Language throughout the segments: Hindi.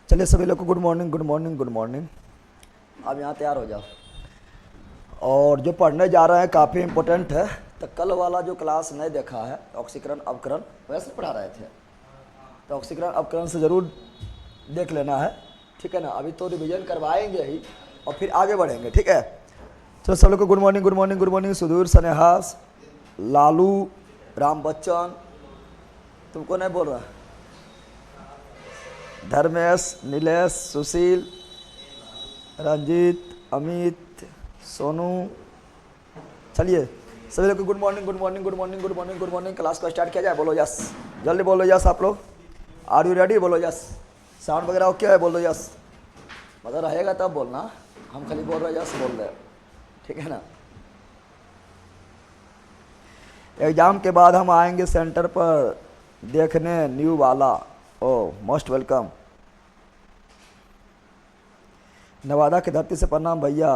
चलिए सभी लोग को good morning, good morning, good morning. अब यहाँ तैयार हो जाओ। और जो पढ़ने जा रहे हैं काफ़ी इम्पोर्टेंट है। तो कल वाला जो क्लास नहीं देखा है ऑक्सीकरण अवकरण वैसे पढ़ा रहे थे, तो ऑक्सीकरण अवकरण से ज़रूर देख लेना है, ठीक है ना। अभी तो रिवीजन करवाएंगे ही और फिर आगे बढ़ेंगे, ठीक है। तो सब लोग को good morning, good morning, good morning. Sudhir, Snehas, Lalu, Ram Bachchan, तुमको नहीं बोल रहा, धर्मेश, नीलेश, सुशील, रंजीत, अमित, सोनू। चलिए सभी लोग को good morning, good morning, good morning, good morning, good morning. Class को स्टार्ट किया जाए। बोलो यस, जल्दी बोलो यस। आप लोग आर यू रेडी? बोलो यस। साउंड वगैरह ओके है? बोलो यस। मतलब रहेगा तब बोलना, हम खाली बोल रहे यस बोल रहे, ठीक है ना। एग्ज़ाम के बाद हम आएंगे सेंटर पर देखने न्यू वाला। ओ मोस्ट वेलकम। नवादा की धरती से प्रणाम भैया,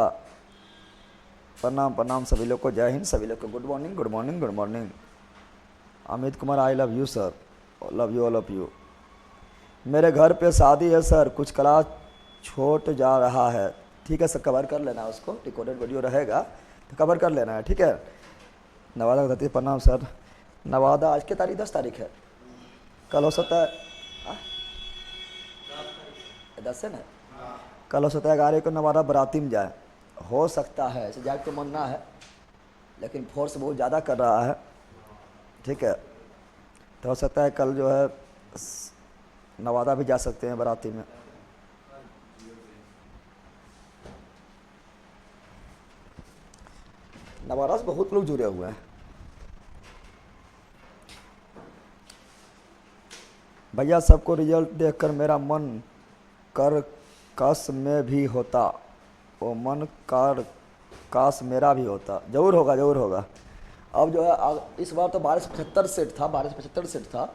प्रणाम प्रणाम सभी लोग को। जय हिंद सभी लोग को। Good morning, good morning, good morning. Amit Kumar, I love you sir, love you all of you. मेरे घर पे शादी है सर, कुछ क्लास छूट जा रहा है। ठीक है सर, कवर कर लेना है उसको, रिकॉर्डेड वीडियो रहेगा तो कवर कर लेना है, ठीक है। नवादा की धरती प्रणाम सर। नवादा आज की तारीख 10 तारीख है, कल हो सकता है 10 है ना, कल हो सकता है 11 को नवादा बराती में जाए, हो सकता है। ऐसे जाके तो मनना है, लेकिन फोर्स बहुत ज़्यादा कर रहा है, ठीक है। तो हो सकता है कल जो है नवादा भी जा सकते हैं बराती में। नवादा से बहुत लोग जुड़े हुए हैं भैया। सबको रिजल्ट देखकर मेरा मन कर काश में भी होता, वो मन कर काश मेरा भी होता। जरूर होगा, जरूर होगा। अब जो है इस बार तो 1275 सेट था, 1275 सेट था।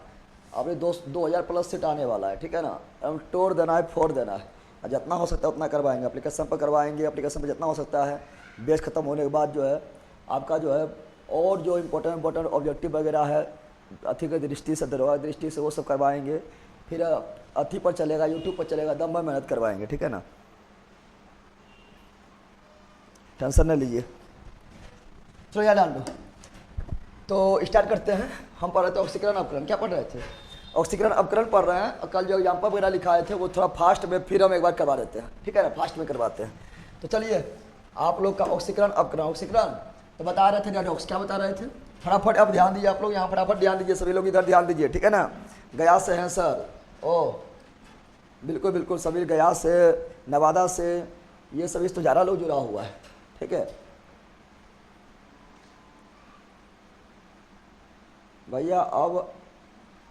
अब ये 2000 प्लस सेट आने वाला है, ठीक है ना। अब तोड़ देना है, फोड़ देना है, और जितना हो सकता है उतना करवाएंगे। एप्लीकेशन पर करवाएंगे, एप्लीकेशन पर जितना हो सकता है। बेस खत्म होने के बाद जो है आपका जो है और जो इम्पोर्टेंट ऑब्जेक्टिव वगैरह है अथी की दृष्टि से, दरोगा की दृष्टि से, वो सब करवाएंगे। फिर अथी पर चलेगा, यूट्यूब पर चलेगा, दम भर मेहनत करवाएंगे, ठीक है ना। टेंशन नहीं लीजिए। चलो यार डाल दो। तो स्टार्ट करते हैं। हम पढ़ रहे थे ऑक्सीकरण अवकरण। क्या पढ़ रहे थे? ऑक्सीकरण अवकरण पढ़ रहे हैं। कल जो एग्जाम्पल वगैरह लिखाए थे वो थोड़ा फास्ट में फिर हम एक बार करवा देते हैं, ठीक है ना, फास्ट में करवाते हैं। तो चलिए आप लोग का ऑक्सीकरण अवकरण, ऑक्सीकरण तो बता रहे थे रेडॉक्स। क्या बता रहे थे? फटाफट अब ध्यान दीजिए आप लोग, यहाँ फटाफट ध्यान दीजिए सभी लोग, इधर ध्यान दीजिए, ठीक है ना। गया से हैं सर? ओ बिल्कुल बिल्कुल, सभी गया से, नवादा से, ये सभी तो ज़्यादा लोग जुड़ा हुआ है, ठीक है भैया। अब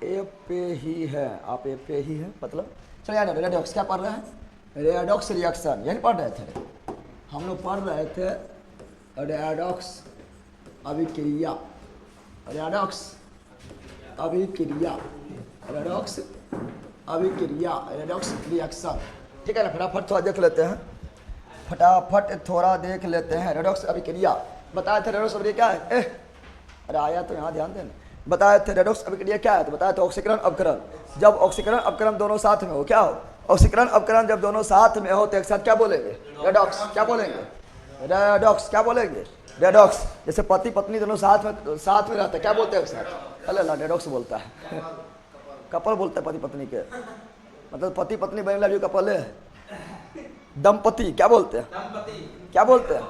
ए पे ही है, आप ए पे ही है मतलब। चलो यार रेडॉक्स क्या पढ़ रहे हैं? रेडॉक्स रिएक्शन यही पढ़ रहे थे हम लोग। पढ़ रहे थे रेडॉक्स अभिक्रिया, रेडॉक्स अभिक्रिया, रेडॉक्स अभिक्रिया, रेडॉक्स रिएक्शन, ठीक है ना। फटाफट थोड़ा देख लेते हैं, फटाफट थोड़ा देख लेते हैं। रेडॉक्स अभिक्रिया बताए थे। रेडॉक्स अभिक्रिया क्या है? अरे आया तो यहाँ ध्यान देना। बताए थे रेडॉक्स अभिक्रिया क्या है, तो बताया था ऑक्सीकरण अवकरण। जब ऑक्सीकरण अवकरण दोनों साथ में हो, क्या हो? ऑक्सीकरण अवकरण जब दोनों साथ में हो तो एक साथ क्या बोलेंगे? रेडॉक्स। क्या बोलेंगे? रेडॉक्स। क्या बोलेंगे? रेडॉक्स। जैसे पति पत्नी दोनों साथ में रहते हैं, क्या बोलते हैं एक साथ? अल्लाह रेडॉक्स बोलता है। कपल बोलता है पति पत्नी के, मतलब पति पत्नी बन लव यू कपल है। दंपति क्या बोलते हैं? क्या बोलते हैं?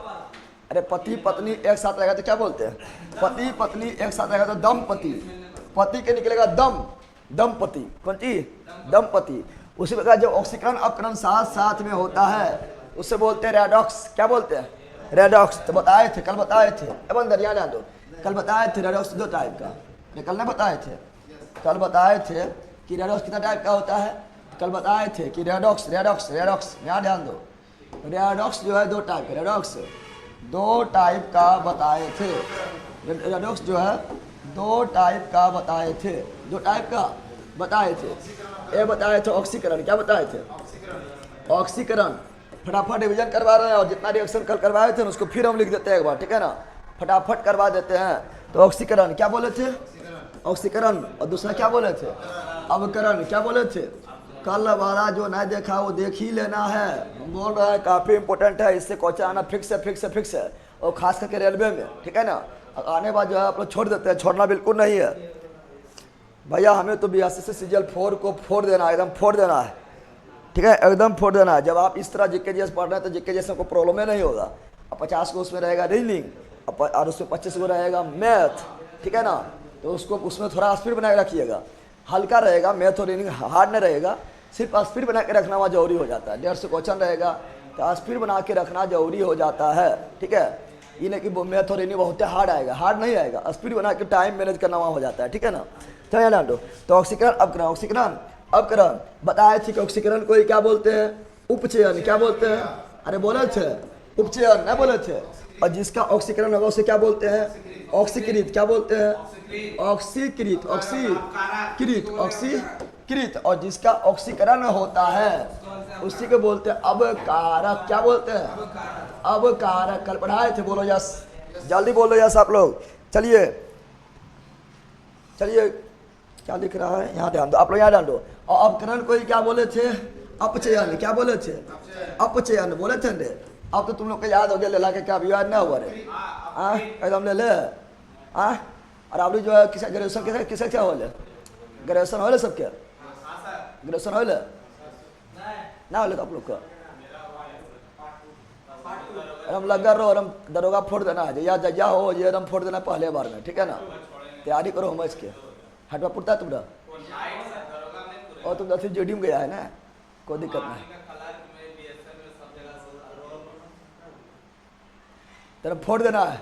अरे पति पत्नी एक साथ रहेगा तो क्या बोलते हैं? पति पत्नी एक साथ रहेगा तो दंपति। पति के निकलेगा दम, दंपति। कौन चीज? दंपति। उसी प्रकार जब ऑक्सीकरण अवकरण साथ साथ में होता है उससे बोलते हैं रेडॉक्स। क्या बोलते हैं? रेडॉक्स। तो बताए थे, कल बताए थे, एवं दरिया ना दो, कल बताए थे रेडॉक्स 2 टाइप का। ये कल नहीं बताए थे? कल बताए थे कि रेडॉक्स कितना टाइप का होता है। कल बताए थे कि रेडॉक्स रेडॉक्स रेडॉक्स, यहाँ ध्यान दो, रेडॉक्स जो है 2 टाइप का, रेडॉक्स 2 टाइप का बताए थे। रेडॉक्स जो है 2 टाइप का बताए थे, 2 टाइप का बताए थे। ये बताए थे ऑक्सीकरण। क्या बताए थे? ऑक्सीकरण। फटाफट रिविजन करवा रहे हैं, और जितना रिएक्शन कल करवाए थे ना उसको फिर हम लिख देते हैं एक बार, ठीक है ना। फटाफट करवा देते हैं। तो ऑक्सीकरण क्या बोले थे? ऑक्सीकरण, और दूसरा क्या बोले थे? अवकरण। क्या बोले थे? कल वाला जो नहीं देखा वो देख ही लेना है। हम बोल रहे हैं काफ़ी इंपॉर्टेंट है, इससे क्वेश्चन आना फिक्स है, फिक्स है, फिक्स है, और खास करके रेलवे में, ठीक है ना। आने बाद जो है आप लोग छोड़ देते हैं, छोड़ना बिल्कुल नहीं है भैया। हमें तो 82 से सीजल 4 को फोड़ देना है, एकदम फोड़ देना है, ठीक है, एकदम फोड़ देना है। जब आप इस तरह जीके जीएस पढ़ रहे हैं तो जीके जीएस में कोई प्रॉब्लम ही नहीं होगा। अब 50 को उसमें रहेगा रीजनिंग और उसमें 25 को रहेगा मैथ, ठीक है ना। तो उसको उसमें थोड़ा स्पीड बना के रखिएगा, हल्का रहेगा मैथ और रीजनिंग, हार्ड नहीं रहेगा। सिर्फ स्पीड बना के रखना वहाँ जरूरी हो जाता है। 150 क्वेश्चन रहेगा तो स्पीड बना के रखना जरूरी हो जाता है, ठीक है। ये नहीं कि मैथ और रीजनिंग बहुत हार्ड आएगा, हार्ड नहीं आएगा, स्पीड बना के टाइम मैनेज करना वहाँ हो जाता है, ठीक है ना। चलिए डाल दो। तो ऑक्सीकरण अपकरण, ऑक्सीकरण अपकरण बताए थे कि ऑक्सीकरण को क्या बोलते हैं? उपचयन। क्या बोलते हैं? अरे बोले थे उपचयन, ना बोले थे। और जिसका ऑक्सीकरण होगा उसे क्या बोलते हैं? ऑक्सीकृत। क्या बोलते हैं? ऑक्सीकृत, ऑक्सीकृत, ऑक्सीकृत। और जिसका ऑक्सीकरण होता है उसी को बोलते हैं अवकारक। क्या बोलते हैं? अवकारक। कल पढ़ाए थे, बोलो यस, जल्दी बोलो यस आप लोग। चलिए चलिए, क्या लिख रहा है यहाँ, ध्यान दो आप लोग, यहाँ डाल दो। और अपकरण को क्या बोले थे? अपचयन। क्या बोले थे? अपचयन बोले थे ने। अब तो तुम लोग को याद हो गया, ले ला के क्या अभी याद ना हुआ रे? एकदम ले ले। और आप लोग जो है किसे ग्रेजुएशन किसे किसे क्या हो ले? ग्रेजुएशन हो ले सबके? ग्रेजुएशन हो ले ना हो ले तो आप लोग को हम लगा रहो, हम दरोगा फोड़ देना है या जजा हो ये हम फोड़ देना पहले बार में, ठीक है ना। तैयारी करो हम इसके। हटवा पुरता है तुम्हारा, और तुम फिर जेडी में गया है ना, कोई दिक्कत नहीं। तेरा फोड़ देना है,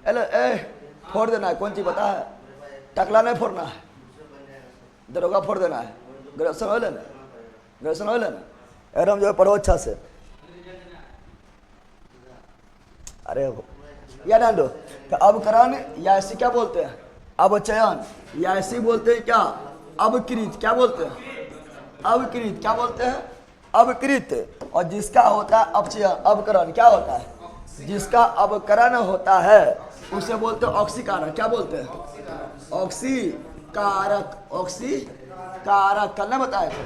ए फोड़ देना है। कौन चीज पता है? टकला नहीं फोड़ना है, दरोगा फोड़ देना है। ग्रेजुएशन हो लेना, ग्रेजुएशन हो लेना, एकदम जो है पढ़ो अच्छा से। अरे या ना दो। तो अवकरण या ऐसी क्या बोलते हैं? अवचयन या ऐसी बोलते हैं क्या? अवकृत। क्या बोलते हैं? अवकृत। क्या बोलते हैं? अवकृत। और जिसका होता है अपचयन, अवकरण क्या होता है? जिसका अवकरण होता है उसे बोलते हैं ऑक्सीकारक। क्या बोलते हैं? ऑक्सीकारक, ऑक्सीकारक। कल ना बताए थे?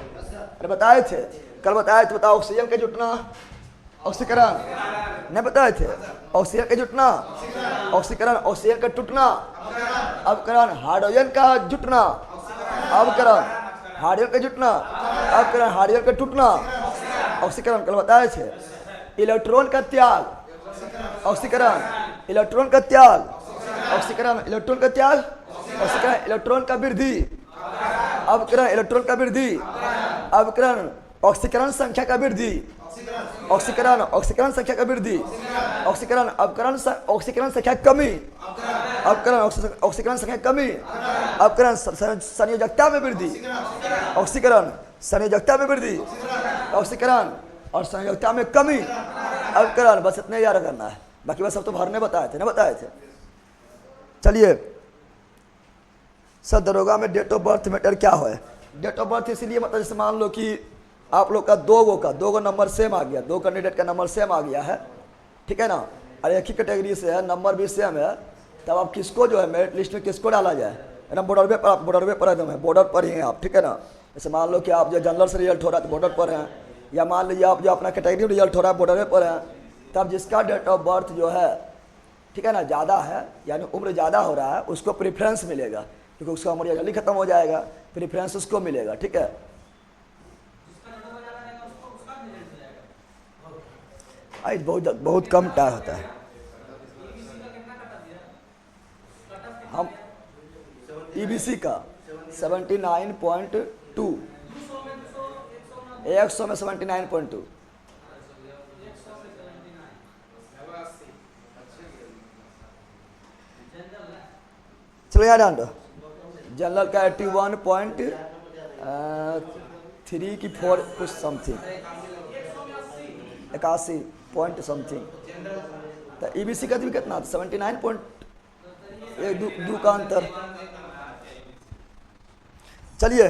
अरे बताए थे, कल बताए थे। बताओ, ऑक्सीजन का जुटना ऑक्सीकरण, नहीं बताए थे? ऑक्सीजन का जुटना ऑक्सीकरण, ऑक्सीजन का टूटना अवकरण, हाइड्रोजन का जुटना अवकरण, हाइड्रोजन का जुटना अवकरण, हाइड्रोजन का टूटना ऑक्सीकरण, कल बताए थे। इलेक्ट्रॉन का त्याग ऑक्सीकरण, इलेक्ट्रॉन का त्याग ऑक्सीकरण, इलेक्ट्रॉन का त्याग ऑक्सीकरण, इलेक्ट्रॉन का वृद्धि अवकरण, इलेक्ट्रॉन का वृद्धि अवकरण, ऑक्सीकरण संख्या का वृद्धि ऑक्सीकरण, ऑक्सीकरण संख्या का वृद्धि ऑक्सीकरण, अवकरण, ऑक्सीकरण संख्या कमी अवकरण, ऑक्सीकरण संख्या कमी अवकरण, संयोजकता में वृद्धि ऑक्सीकरण, संयोजकता में वृद्धि ऑक्सीकरण, और संयोजकता में कमी अवकरण। बस इतने याद करना है, बाकी बस सब तो भरने बताए थे ना, बताए थे। चलिए सर, दरोगा में डेट ऑफ बर्थ मैटर क्या है? डेट ऑफ बर्थ इसलिए मतलब जैसे मान लो कि आप लोग का दो गो नंबर सेम आ गया, दो कैंडिडेट का नंबर सेम आ गया है, ठीक है ना, और एक ही कैटेगरी से है, नंबर भी सेम है, तब आप किसको जो है मेरिट लिस्ट में किसको डाला जाए? एकदम बॉर्डर पर, आप बॉर्डर पर एकदम है, बॉर्डर पर ही हैं आप, ठीक है ना। जैसे मान लो कि आप जो जनरल से रिजल्ट हो रहा है तो बॉर्डर पर हैं, या मान लीजिए आप जो अपना कैटेगरी में रिजल्ट हो रहा है बॉर्डर पर हैं, तब जिसका डेट ऑफ बर्थ जो है, ठीक है ना, ज़्यादा है, यानी उम्र ज़्यादा हो रहा है, उसको प्रेफरेंस मिलेगा, क्योंकि उसका उम्र जल्दी खत्म हो जाएगा, प्रेफरेंस उसको मिलेगा, ठीक है। आई बहुत कम टाइम होता है। हम ईबीसी का 79.2, 100 में 79.2। चलो यार डाल दो। जनरल का 81.3 की 4 कुछ समथिंग, 81 पॉइंट समथिंग। तो ईबीसी का भी कितना? 79.2 का अंतर। चलिए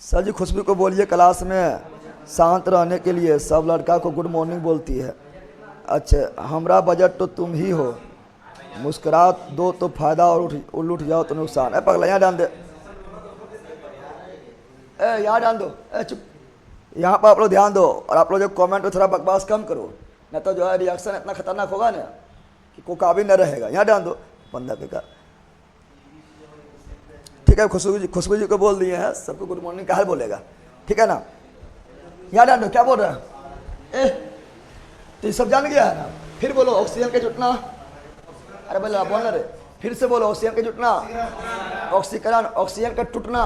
सर जी, खुशबू को बोलिए क्लास में शांत रहने के लिए। सब लड़का को गुड मॉर्निंग बोलती है। अच्छा, हमारा बजट तो तुम ही हो। मुस्कुरा दो तो फायदा और उठ जाओ तो नुकसान। है पगला यहाँ डाल दे, यहाँ डाल दो, चुप। यहाँ पर आप लोग ध्यान दो और आप लोग जो कमेंट में थोड़ा बकवास कम करो, न तो जो है रिएक्शन इतना खतरनाक होगा ना कि कोई काबिल न रहेगा। यहाँ डाल दो बंदा बेकार। ठीक है, खुशबू जी को बोल दिए हैं, सबको गुड मॉर्निंग कहा बोलेगा, ठीक है ना। यहाँ डाल दो, क्या बोल रहा है? तो ये सब जान गया है ना। फिर बोलो ऑक्सीजन के जुटना। अरे बोला बोल रे, फिर से बोलो ऑक्सीजन के जुटना, ऑक्सीकरण, ऑक्सीजन का टूटना,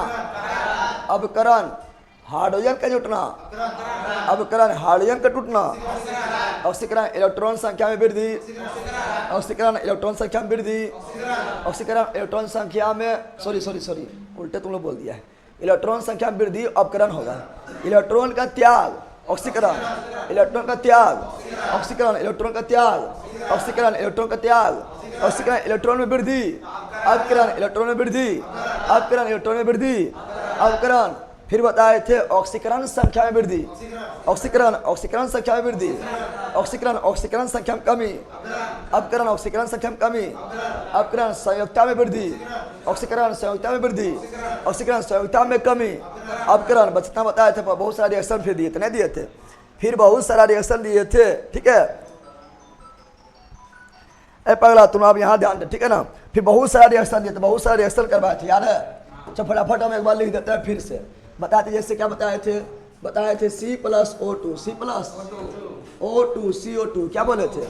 अवकरण, हाइड्रोजन का जुटना, अवकरण, हाइड्रोजन का टूटना, ऑक्सीकरण, इलेक्ट्रॉन संख्या में वृद्धि, ऑक्सीकरण, इलेक्ट्रॉन संख्या में वृद्धि, ऑक्सीकरण, इलेक्ट्रॉन संख्या में सॉरी उल्टे तुम लोग बोल दिया है। इलेक्ट्रॉन संख्या में वृद्धि अवकरण होगा। इलेक्ट्रॉन का त्याग, ऑक्सीकरण, इलेक्ट्रॉन का त्याग, ऑक्सीकरण, इलेक्ट्रॉन का त्याग, ऑक्सीकरण, इलेक्ट्रॉन का त्याग, ऑक्सीकरण, इलेक्ट्रॉन में वृद्धि, अवकरण, इलेक्ट्रॉन में वृद्धि, अवकरण, इलेक्ट्रॉन में वृद्धि, अवकरण। फिर बताए थे ऑक्सीकरण संख्या में वृद्धि, ऑक्सीकरण, ऑक्सीकरण संख्या में वृद्धि, ऑक्सीकरण, ऑक्सीकरण संख्या में कमी, अवकरण, ऑक्सीकरण संख्या में कमी, अवकरण, संयुक्ता में वृद्धि, ऑक्सीकरण, संयुक्ता में वृद्धि, ऑक्सीकरण, संयुक्ता में कमी, अवकरण। बचना बताए थे, बहुत सारे रिएक्शन फिर दिए थे, नहीं दिए थे? फिर बहुत सारा रिएक्शन दिए थे, ठीक है। ए पगला तुम आप यहाँ ध्यान दे, ठीक है ना। फिर बहुत सारा रिएक्शन दिए थे, बहुत सारे रिएक्शन करवाए थे, याद है? चल फटाफट हम एक बार लिख देते हैं फिर से। बताते जैसे क्या बताए थे? बताए थे C+O2, C+O2, CO2, क्या बोले थे?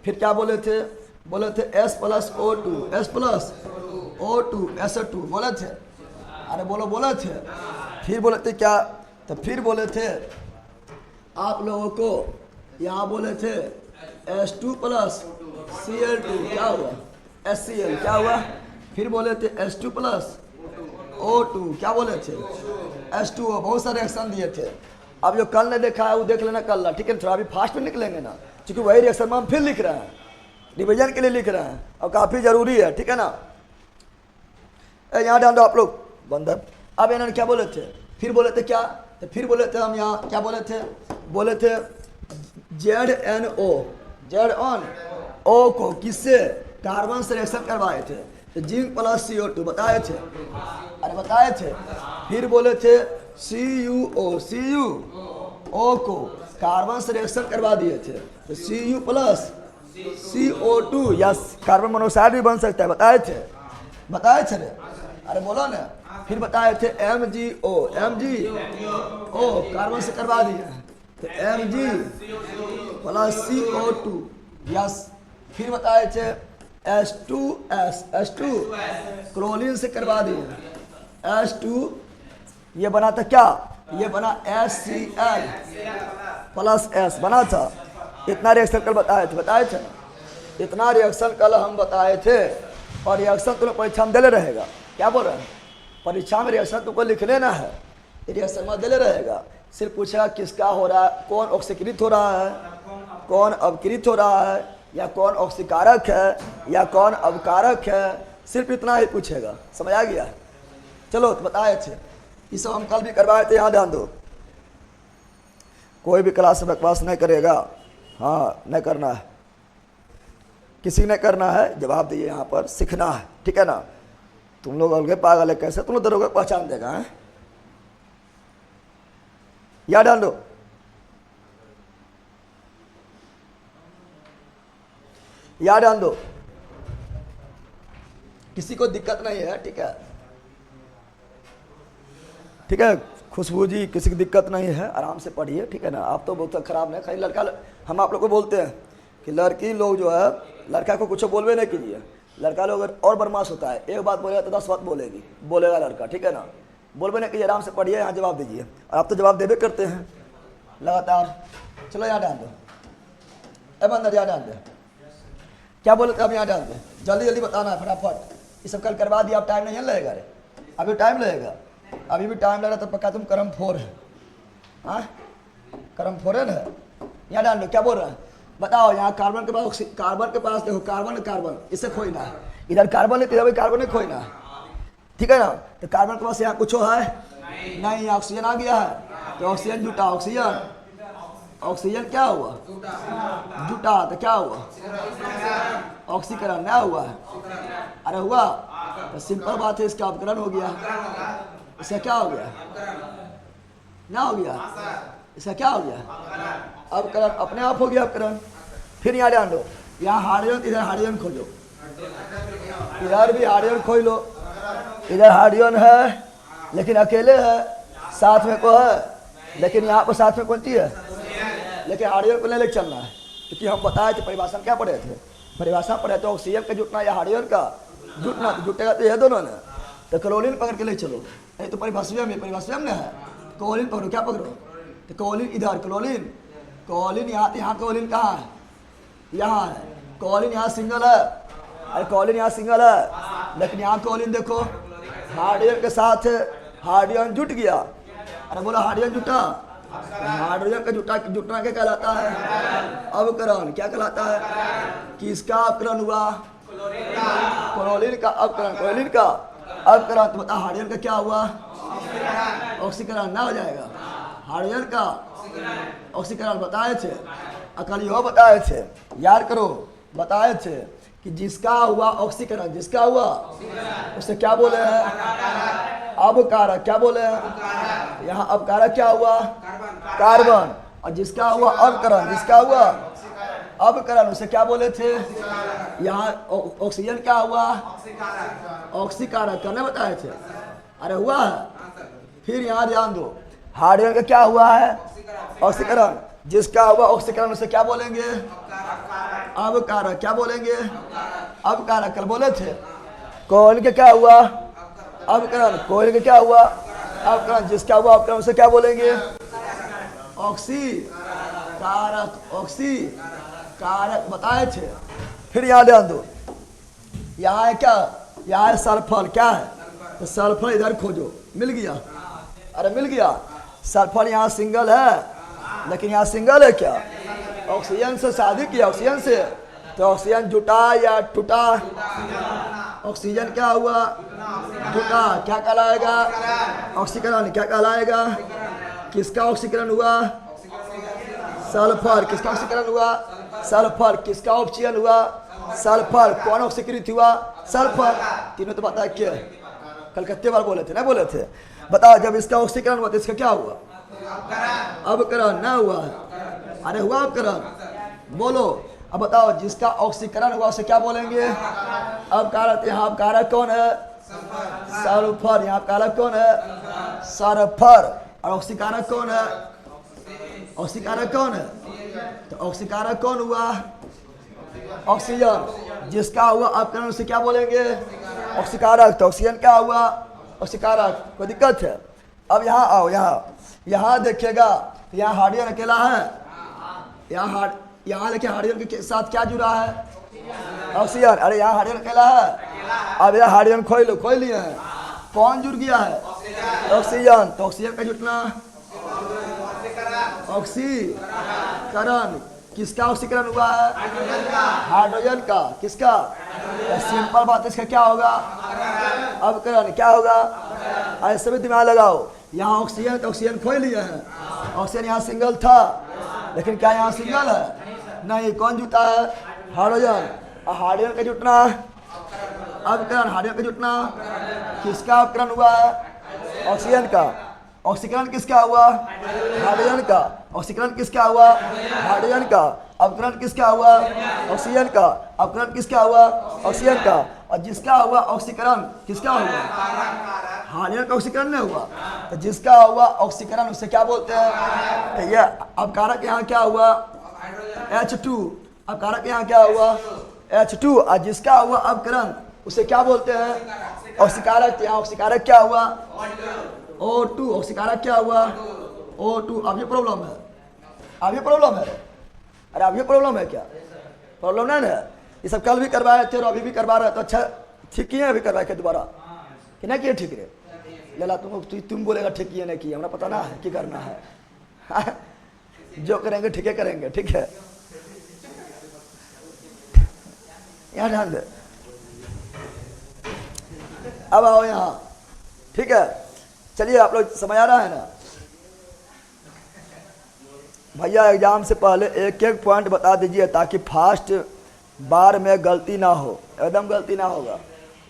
फिर क्या बोले थे? बोले थे S+O2, S+O2, SO2 बोले थे। अरे बोलो बोले थे। फिर बोले थे क्या? तो फिर बोले थे आप लोगों को, यहाँ बोले थे H2+Cl2, क्या हुआ? HCl, क्या हुआ? फिर बोले थे H2+O2, क्या बोले थे? H2O। बहुत सारे रिएक्शन दिए थे। अब जो कल ने देखा है वो देख लेना कल, ठीक है? थोड़ा अभी फास्ट में निकलेंगे ना, क्योंकि वही रिएक्शन में हम फिर लिख रहे हैं, रिविजन के लिए लिख रहे हैं और काफ़ी जरूरी है, ठीक है ना। यहाँ डाल दो आप लोग बंदर। अब इन्होंने क्या बोले थे? फिर बोले थे क्या? तो फिर बोले थे हम यहाँ क्या बोले थे? बोले थे ZnO, ZnO को किससे? कार्बन से रिएक्शन करवाए थे, तो Zinc+CO2 बताए थे। अरे बताए थे। फिर बोले थे CuO, CuO को कार्बन से रिएक्शन करवा दिए थे, तो Cu+CO2 या कार्बन मोनोऑक्साइड भी बन सकता है, बताए थे, बताए थे रे। अरे बोलो ना। फिर बताए थे MgO, MgO कार्बन से करवा दिए, तो Mg+CO2, यस। फिर बताए थे H2S, H2 क्लोरीन से करवा दिए, H2 ये बना था क्या? ये बना HCl+S बना था। इतना रिएक्शन कल बताए थे, बताए थे ना? इतना रिएक्शन कल हम बताए थे। और रिएक्शन तुम्हें परीक्षा में देले रहेगा। क्या बोल रहे हैं? परीक्षा में रिएक्शन तुमको लिख लेना है, रिएक्शन में देले रहेगा। सिर्फ पूछेगा किसका हो रहा है, कौन ऑक्सीकृत हो रहा है, कौन अवकृत हो रहा है, या कौन ऑक्सीकारक है, या कौन अवकारक है, सिर्फ इतना ही पूछेगा। समझ आ गया? चलो तो बताए थे, ये सब हम कल भी करवाए थे, यहाँ ध्यान दो। कोई भी क्लास में बकवास नहीं करेगा, हाँ नहीं करना है, किसी ने करना है, जवाब दिए, यहाँ पर सीखना है, ठीक है ना। तुम लोग अलगे पागल है, कैसे तुम लोग दरोगा पहचान देगा है? या डाल दो। या डाल दो, किसी को दिक्कत नहीं है, ठीक है? ठीक है खुशबू जी, किसी की दिक्कत नहीं है, आराम से पढ़िए, ठीक है ना। आप तो बहुत खराब नहीं, खाली लड़का, हम आप लोग को बोलते हैं कि लड़की लोग जो है, लड़का को कुछ बोलवे नहीं कीजिए। लड़का लोग और बदमाश होता है, एक बात बोलेगा तो 10 बात बोलेगा लड़का, ठीक है ना। बोलवे नहीं कीजिए, आराम से पढ़िए, यहाँ जवाब दीजिए। और आप तो जवाब देवे करते हैं लगातार। चलो यहाँ डाल दो, अब अंदर यहाँ डाल दे। क्या बोले थे? अब यहाँ डाल दे, जल्दी जल्दी बताना है फटाफट। ये सब कल करवा दिया, अब टाइम नहीं लगेगा रे, अभी टाइम लगेगा, अभी भी टाइम लग रहा तो पक्का तुम करम 4 है, हाँ करम 4 है ना। यहाँ डाल दो। क्या बोल रहा है बताओ? यहाँ कार्बन के पास, कार्बन के पास देखो, कार्बन कार्बन इसे खोना है, इधर कार्बन है, इधर कार्बन नहीं खोना है, ठीक है ना। तो कार्बन के पास यहाँ कुछ है नहीं, यहाँ ऑक्सीजन आ गया है, तो ऑक्सीजन जुटा, ऑक्सीजन ऑक्सीजन क्या हुआ, जुटा, तो क्या हुआ, ऑक्सीकरण ना हुआ है। अरे हुआ, तो सिंपल बात है, इसका अपकरण हो गया, इसका क्या हो गया, ना हो गया, इसका क्या हो गया, अपकरण, अपने आप हो गया अपकरण। फिर यहाँ ध्यान दो, यहाँ हाइड्रोजन, इधर हाइड्रोजन खोलो, इधर भी हाइड्रोजन खोल लो, इधर हाइड्रोजन है लेकिन अकेले है, साथ में को है लेकिन यहाँ पर साथ में कौन सी है, लेकिन हाइड्रोजन को लेकर चलना है, क्योंकि हम बताए थे परिभाषा क्या पढ़े थे, परिभाषा पढ़े तो ऑक्सीजन का जुटना या हाइड्रोजन का जुटना, तो जुटेगा तो ये दोनों ने, तो क्लोरीन पकड़ के ले चलो, नहीं तो परिभाषा में है, क्लोरीन पकड़ो, क्या पकड़ो, तो क्लोरीन इधर, क्लोरीन, क्लोरीन यहाँ, यहाँ क्लोरीन कहाँ है, यहाँ है, क्लोरीन यहाँ सिंगल है, अरे क्लोरीन यहाँ सिंगल है, लेकिन यहाँ क्लोरीन देखो हाइड्रोजन के साथ हाइड्रोजन जुट गया, अरे बोला हाइड्रोजन जुटा, हाइड्रोजन का जुटना क्या कहलाता है, अवकरण, क्या कहलाता है, किसका अपकरण हुआ, क्लोरीन का अपकरण, क्लोरीन का अपकरण, तो बता हाइड्रोजन का क्या हुआ, ऑक्सीकरण ना हो जाएगा, हाइड्रोजन का ऑक्सीकरण बताए थे, अकल यो बताए थे, याद करो, बताए थे कि जिसका हुआ ऑक्सीकरण, जिसका हुआ उसे क्या बोले हैं, अवकारक, क्या बोले हैं, यहाँ अवकारक क्या हुआ, कार्बन, और जिसका हुआ अवकरण, जिसका हुआ अवकरण उसे क्या बोले थे, यहाँ ऑक्सीजन क्या हुआ, ऑक्सीकारक, करने बताए थे, अरे हुआ है। फिर यहाँ ध्यान दो, हाइड्रोजन का क्या हुआ है, ऑक्सीकरण, जिसका हुआ ऑक्सीकरण उसे क्या बोलेंगे, अवकारक, क्या बोलेंगे, अवकारक, कल बोले थे। क्लोरीन का क्या हुआ, अवकरण, क्लोरीन का क्या हुआ, अवकरण, जिसका हुआ अवकरण उसे क्या बोलेंगे, ऑक्सीकारक, ऑक्सीकारक बताए थे। फिर यहाँ ध्यान दो, यहाँ है क्या, यहाँ है सल्फर, क्या है, तो सल्फर इधर खोजो, मिल गया, अरे मिल गया, सल्फर यहाँ सिंगल है लेकिन यहाँ सिंगल है क्या, ऑक्सीजन से शादी किया, ऑक्सीजन से, तो ऑक्सीजन जुटा या टूटा, ऑक्सीजन क्या हुआ, जुटा, क्या कहलाएगा, ऑक्सीकरण, क्या कहलाएगा, किसका ऑक्सीकरण हुआ, सल्फर, किसका ऑक्सीकरण हुआ, सल्फर, किसका ऑक्सीजन हुआ, सल्फर, कौन ऑक्सीकृत हुआ, सल्फर, तीनों तो बता क्या, कलकत्ते वाले बोले थे ना, बोले थे, बताओ जब इसका ऑक्सीकरण हुआ तो इसका क्या हुआ, अवकरण ना हुआ है, अरे हुआ अवकरण, बोलो, अब बताओ जिसका ऑक्सीकरण हुआ उसे क्या बोलेंगे, अवकारक, यहाँ अवकारक कौन है, सल्फर, यहाँ अवकारक कौन है, सल्फर, और ऑक्सीकारक कौन है, ऑक्सीकारक कौन है, तो ऑक्सीकारक कौन हुआ, ऑक्सीजन, जिसका हुआ अपकरण उसे क्या बोलेंगे, ऑक्सीकारक, तो ऑक्सीजन क्या हुआ, ऑक्सीकारक, कोई दिक्कत है। अब यहाँ आओ, यहाँ देखिएगा, यहाँ हाइड्रोजन अकेला है, यहाँ देखिए हाइड्रोजन के साथ क्या जुड़ा है, ऑक्सीजन, अरे यहाँ हाइड्रोजन अकेला है, अब यहाँ हाइड्रोजन खोल लिए हैं, कौन जुड़ गया है, ऑक्सीजन, तो ऑक्सीजन का जुटना, ऑक्सीकरण, किसका ऑक्सीकरण हुआ है, हाइड्रोजन का, किसका, सिंपल बात, इसका क्या होगा, अवकरण, क्या होगा, ऐसे भी दिमाग लगाओ, यहाँ ऑक्सीजन, तो ऑक्सीजन खोल लिए हैं, ऑक्सीजन यहाँ सिंगल था लेकिन क्या यहाँ सिंगल है, नहीं, कौन जुटा है, हाइड्रोजन, और हाइड्रोजन का जुटना, अवकरण, हाइड्रोजन का जुटना, किसका अवकरण हुआ है, ऑक्सीजन का, ऑक्सीकरण किसका हुआ, हाइड्रोजन का, ऑक्सीकरण किसका हुआ, हाइड्रोजन का, अवकरण किसका हुआ, ऑक्सीजन का, अवकरण किसका हुआ, ऑक्सीजन का, और जिसका हुआ ऑक्सीकरण किसका हुआ, हाइड्रोजन का ऑक्सीकरण नहीं हुआ, तो जिसका हुआ ऑक्सीकरण उसे क्या बोलते हैं, तो ये अवकारक यहाँ क्या हुआ, H2, अवकारक यहाँ क्या हुआ, H2, और जिसका हुआ अवकरण उसे क्या बोलते हैं, ऑक्सीकारक, यहाँ ऑक्सीकारक क्या हुआ, O2, ऑक्सीकारक क्या हुआ, O2, अभी प्रॉब्लम है, अभी प्रॉब्लम है, अरे अभी प्रॉब्लम है क्या, प्रॉब्लम नहीं है, ये सब कल भी करवाए थे और अभी भी करवा रहे, तो अच्छा ठीक किए, अभी करवाए के दोबारा कि नहीं किए, ठीक है, लला तुम बोलेगा ठीक किए नहीं किए, हमें पता ना है कि करना है, जो करेंगे ठीक है करेंगे, ठीक है, यहाँ ध्यान दे, अब आओ यहाँ, ठीक है, चलिए आप लोग समझ आ रहा है ना, भैया एग्जाम से पहले एक एक पॉइंट बता दीजिए ताकि फास्ट बार में गलती ना हो, एकदम गलती ना होगा।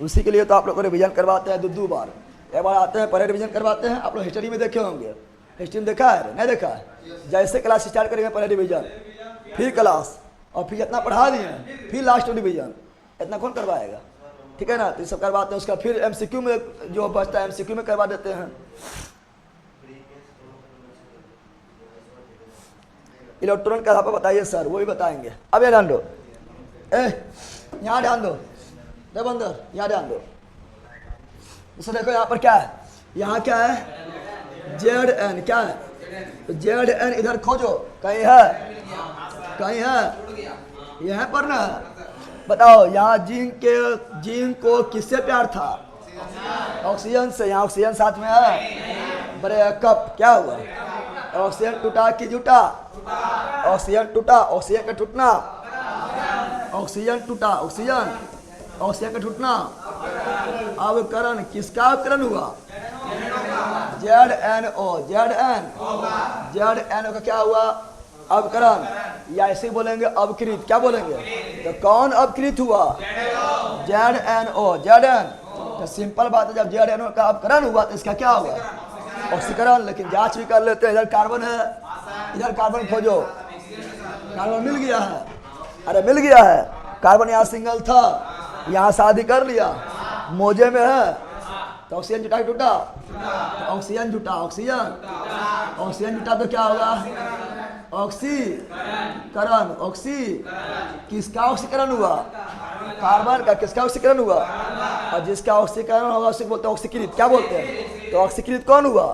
उसी के लिए तो आप लोग को रिवीजन करवाते हैं दो बार। एक बार आते हैं पहले रिवीजन करवाते हैं, आप लोग हिस्ट्री में देखे होंगे, हिस्ट्री में देखा है नहीं देखा है? जैसे क्लास स्टार्ट करेंगे पहले रिवीजन, फिर क्लास, और फिर इतना पढ़ा दिए, फिर लास्ट रिवीजन, इतना कौन करवाएगा? ठीक है ना, तो ये सब करवाते हैं। उसका फिर एमसीक्यू में जो बचता है एमसीक्यू में करवा देते हैं। इलेक्ट्रॉन का आप बताइए सर, वो भी बताएंगे। अब ये ध्यान दो, यहाँ ध्यान दो बंदर, यहाँ ध्यान दो। जैसे देखो यहाँ पर क्या है, यहाँ क्या है, जेड एन, क्या है, तो जेड एन इधर खोजो, कहीं है, कहीं है, यहाँ पर ना। बताओ यहाँ जिंक को किससे प्यार था? ऑक्सीजन से। यहाँ ऑक्सीजन साथ में है, बड़े कप क्या हुआ, ऑक्सीजन टूटा कि जुटा? ऑक्सीजन टूटा, ऑक्सीजन का टूटना, ऑक्सीजन टूटा, ऑक्सीजन का टूटना। अवकरण, किसका अवकरण हुआ? Z N O, Z N O का क्या हुआ? अवकरण, या ऐसे बोलेंगे अवकृत, क्या बोलेंगे? तो कौन अवकृत हुआ? Z N O, Z N. तो सिंपल बात है, जब जेड एन ओ का अवकरण हुआ तो इसका क्या हुआ? ऑक्सीकरण। लेकिन जांच भी कर लेते हैं, इधर कार्बन है, इधर कार्बन खोजो, कार्बन मिल गया है, अरे मिल गया है, कार्बन यहाँ सिंगल था, यहाँ शादी कर लिया, मोजे में है, तो ऑक्सीजन जुटा टूटा, ऑक्सीजन जुटा, ऑक्सीजन जुटा तो क्या होगा? ऑक्सीकरण, किसका ऑक्सीकरण हुआ? कार्बन का। किसका ऑक्सीकरण हुआ? और जिसका ऑक्सीकरण होगा उसे बोलते हैं ऑक्सीकृत, क्या बोलते हैं? तो ऑक्सीकृत कौन हुआ?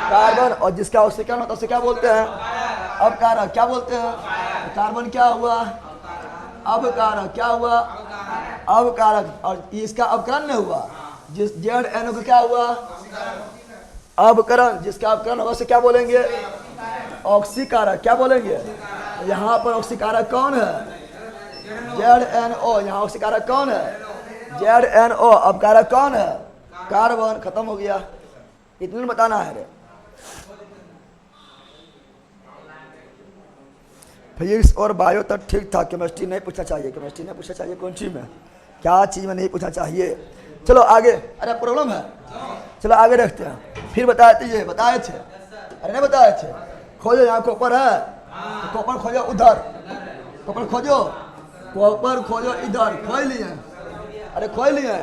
कार्बन। और जिसका ऑक्सीकरण होता है उसे क्या बोलते हैं? अपकारक, क्या बोलते हैं? कार्बन क्या हुआ? अपकारक, क्या हुआ? अपकारक। और इसका अपकरण नहीं हुआ, जिस जेड एन ओ का क्या हुआ? अपकरण। जिसका अपकरण होगा उसे क्या बोलेंगे? ऑक्सीकारक, क्या बोलेंगे? यहाँ पर ऑक्सीकारक कौन है? Z N O. यहाँ ऑक्सीकारक कौन है? जेड एन ओ। अपकारक कौन है? कार्बन। खत्म हो गया, इतने बताना है रे। फिजिक्स और बायो तक ठीक था, केमिस्ट्री नहीं पूछना चाहिए, केमिस्ट्री नहीं पूछना चाहिए। कौन चीज में, क्या चीज में नहीं पूछना चाहिए? चलो आगे। अरे प्रॉब्लम है, चलो आगे रखते हैं। फिर बताए थे, ये बताए थे, अरे नहीं बताए थे? खोजो, यहाँ कॉपर है, तो कॉपर खोजो उधर, कॉपर खोजो, कॉपर खोजो इधर, खोज लिए, अरे खोज लिए।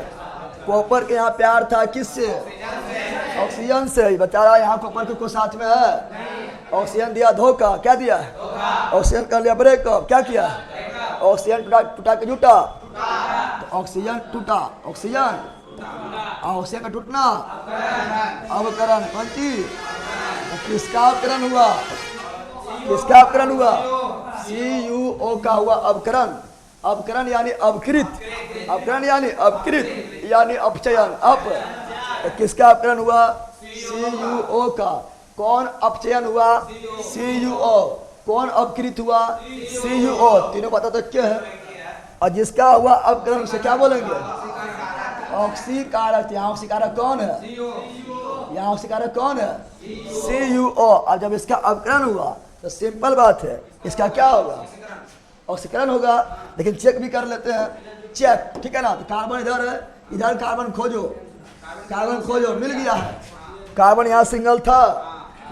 कॉपर के यहाँ प्यार था किससे? ऑक्सीजन से। बेचारा यहाँ कॉपर को साथ में है, ऑक्सीजन दिया धोखा, क्या दिया? ऑक्सीजन कर लिया ब्रेकअप, क्या किया? ऑक्सीजन टूटा के जुटा, तो ऑक्सीजन टूटा, ऑक्सीजन का टूटना, अवकरण। कौन चीज? किसका अवकरण हुआ? किसका अवकरण हुआ? CuO का हुआ अवकरण। अवकरण यानी अवकृत, अवकरण यानी अवकृत यानी अपचयन, तो किसका अपचयन हुआ? CuO का। कौन अपचयन हुआ? CuO। कौन अपकृत हुआ? CuO। तीनों पता तो क्या है? और जिसका हुआ अपकरण उसे क्या बोलेंगे? ऑक्सीकारक। यहाँ ऑक्सीकारक कौन है? यहाँ ऑक्सीकारक कौन है? CuO। और जब इसका अपकरण हुआ तो सिंपल बात है, इसका क्या होगा? ऑक्सीकरण होगा। लेकिन चेक भी कर लेते हैं, चेक, ठीक है ना? तो कार्बन इधर है, इधर कार्बन खोजो, कार्बन खोजो, मिल गया है। कार्बन यहाँ सिंगल था,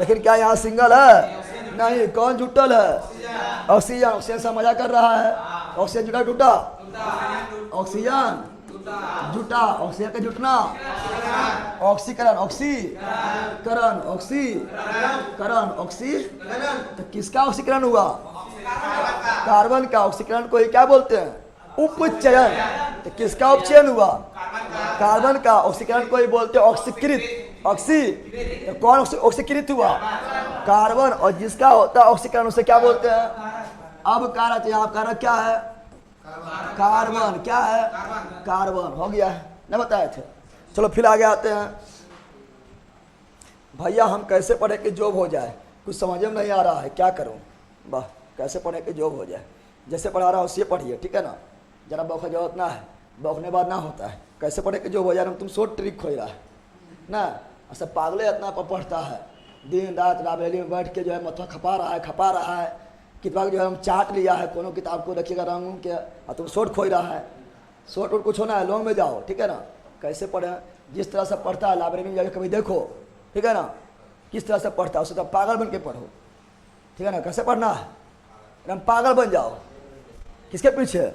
लेकिन क्या यहाँ सिंगल है? नहीं। कौन जुटल है? ऑक्सीजन। ऑक्सीजन से मजा कर रहा है, ऑक्सीजन जुटा टूटा, ऑक्सीजन जुटा, ऑक्सीजन का जुटना, ऑक्सीकरण, ऑक्सीकरण, तो किसका ऑक्सीकरण हुआ? कार्बन का। ऑक्सीकरण को ही क्या बोलते हैं? उपचयन। तो किसका उपचयन हुआ? कार्बन का। ऑक्सीकरण को ही बोलते हैं ऑक्सीकृत, तो कौन ऑक्सीकृत हुआ? कार्बन। और जिसका होता है ऑक्सीकरण उसे क्या बोलते हैं? अवकारक। यहाँ अवकारक क्या है? कार्बन। क्या है? कार्बन। हो गया है, नहीं बताए थे? चलो फिर आगे आते हैं। भैया हम कैसे पढ़े कि जॉब हो जाए? कुछ समझ में नहीं आ रहा है, क्या करूं? वाह, कैसे पढ़े कि जॉब हो जाए? जैसे पढ़ा रहा हूँ उसे पढ़िए, ठीक है ना? जरा बौखा जरूरत ना है, बौखने बाद ना होता है। कैसे पढ़े कि जॉब हो जाए? तुम शॉर्ट ट्रिक खोज रहा है ना, ऐसा पागले इतना पढ़ता है, दिन रात लाइब्रेरी में बैठ के जो है मथुआ खपा रहा है। किताब जो है हम चाट लिया है, कोनो किताब को रखिएगा रंग के और तुम शोट खोई रहा है। शोट वोट कुछ होना है, लॉन्ग में जाओ, ठीक है ना। कैसे पढ़े, जिस तरह से पढ़ता है लाइब्रेरी में जाकर कभी देखो, ठीक है ना, किस तरह से पढ़ता है, उससे तो पागल बन के पढ़ो, ठीक है ना। कैसे पढ़ना है, एकदम पागल बन जाओ। किसके पीछे,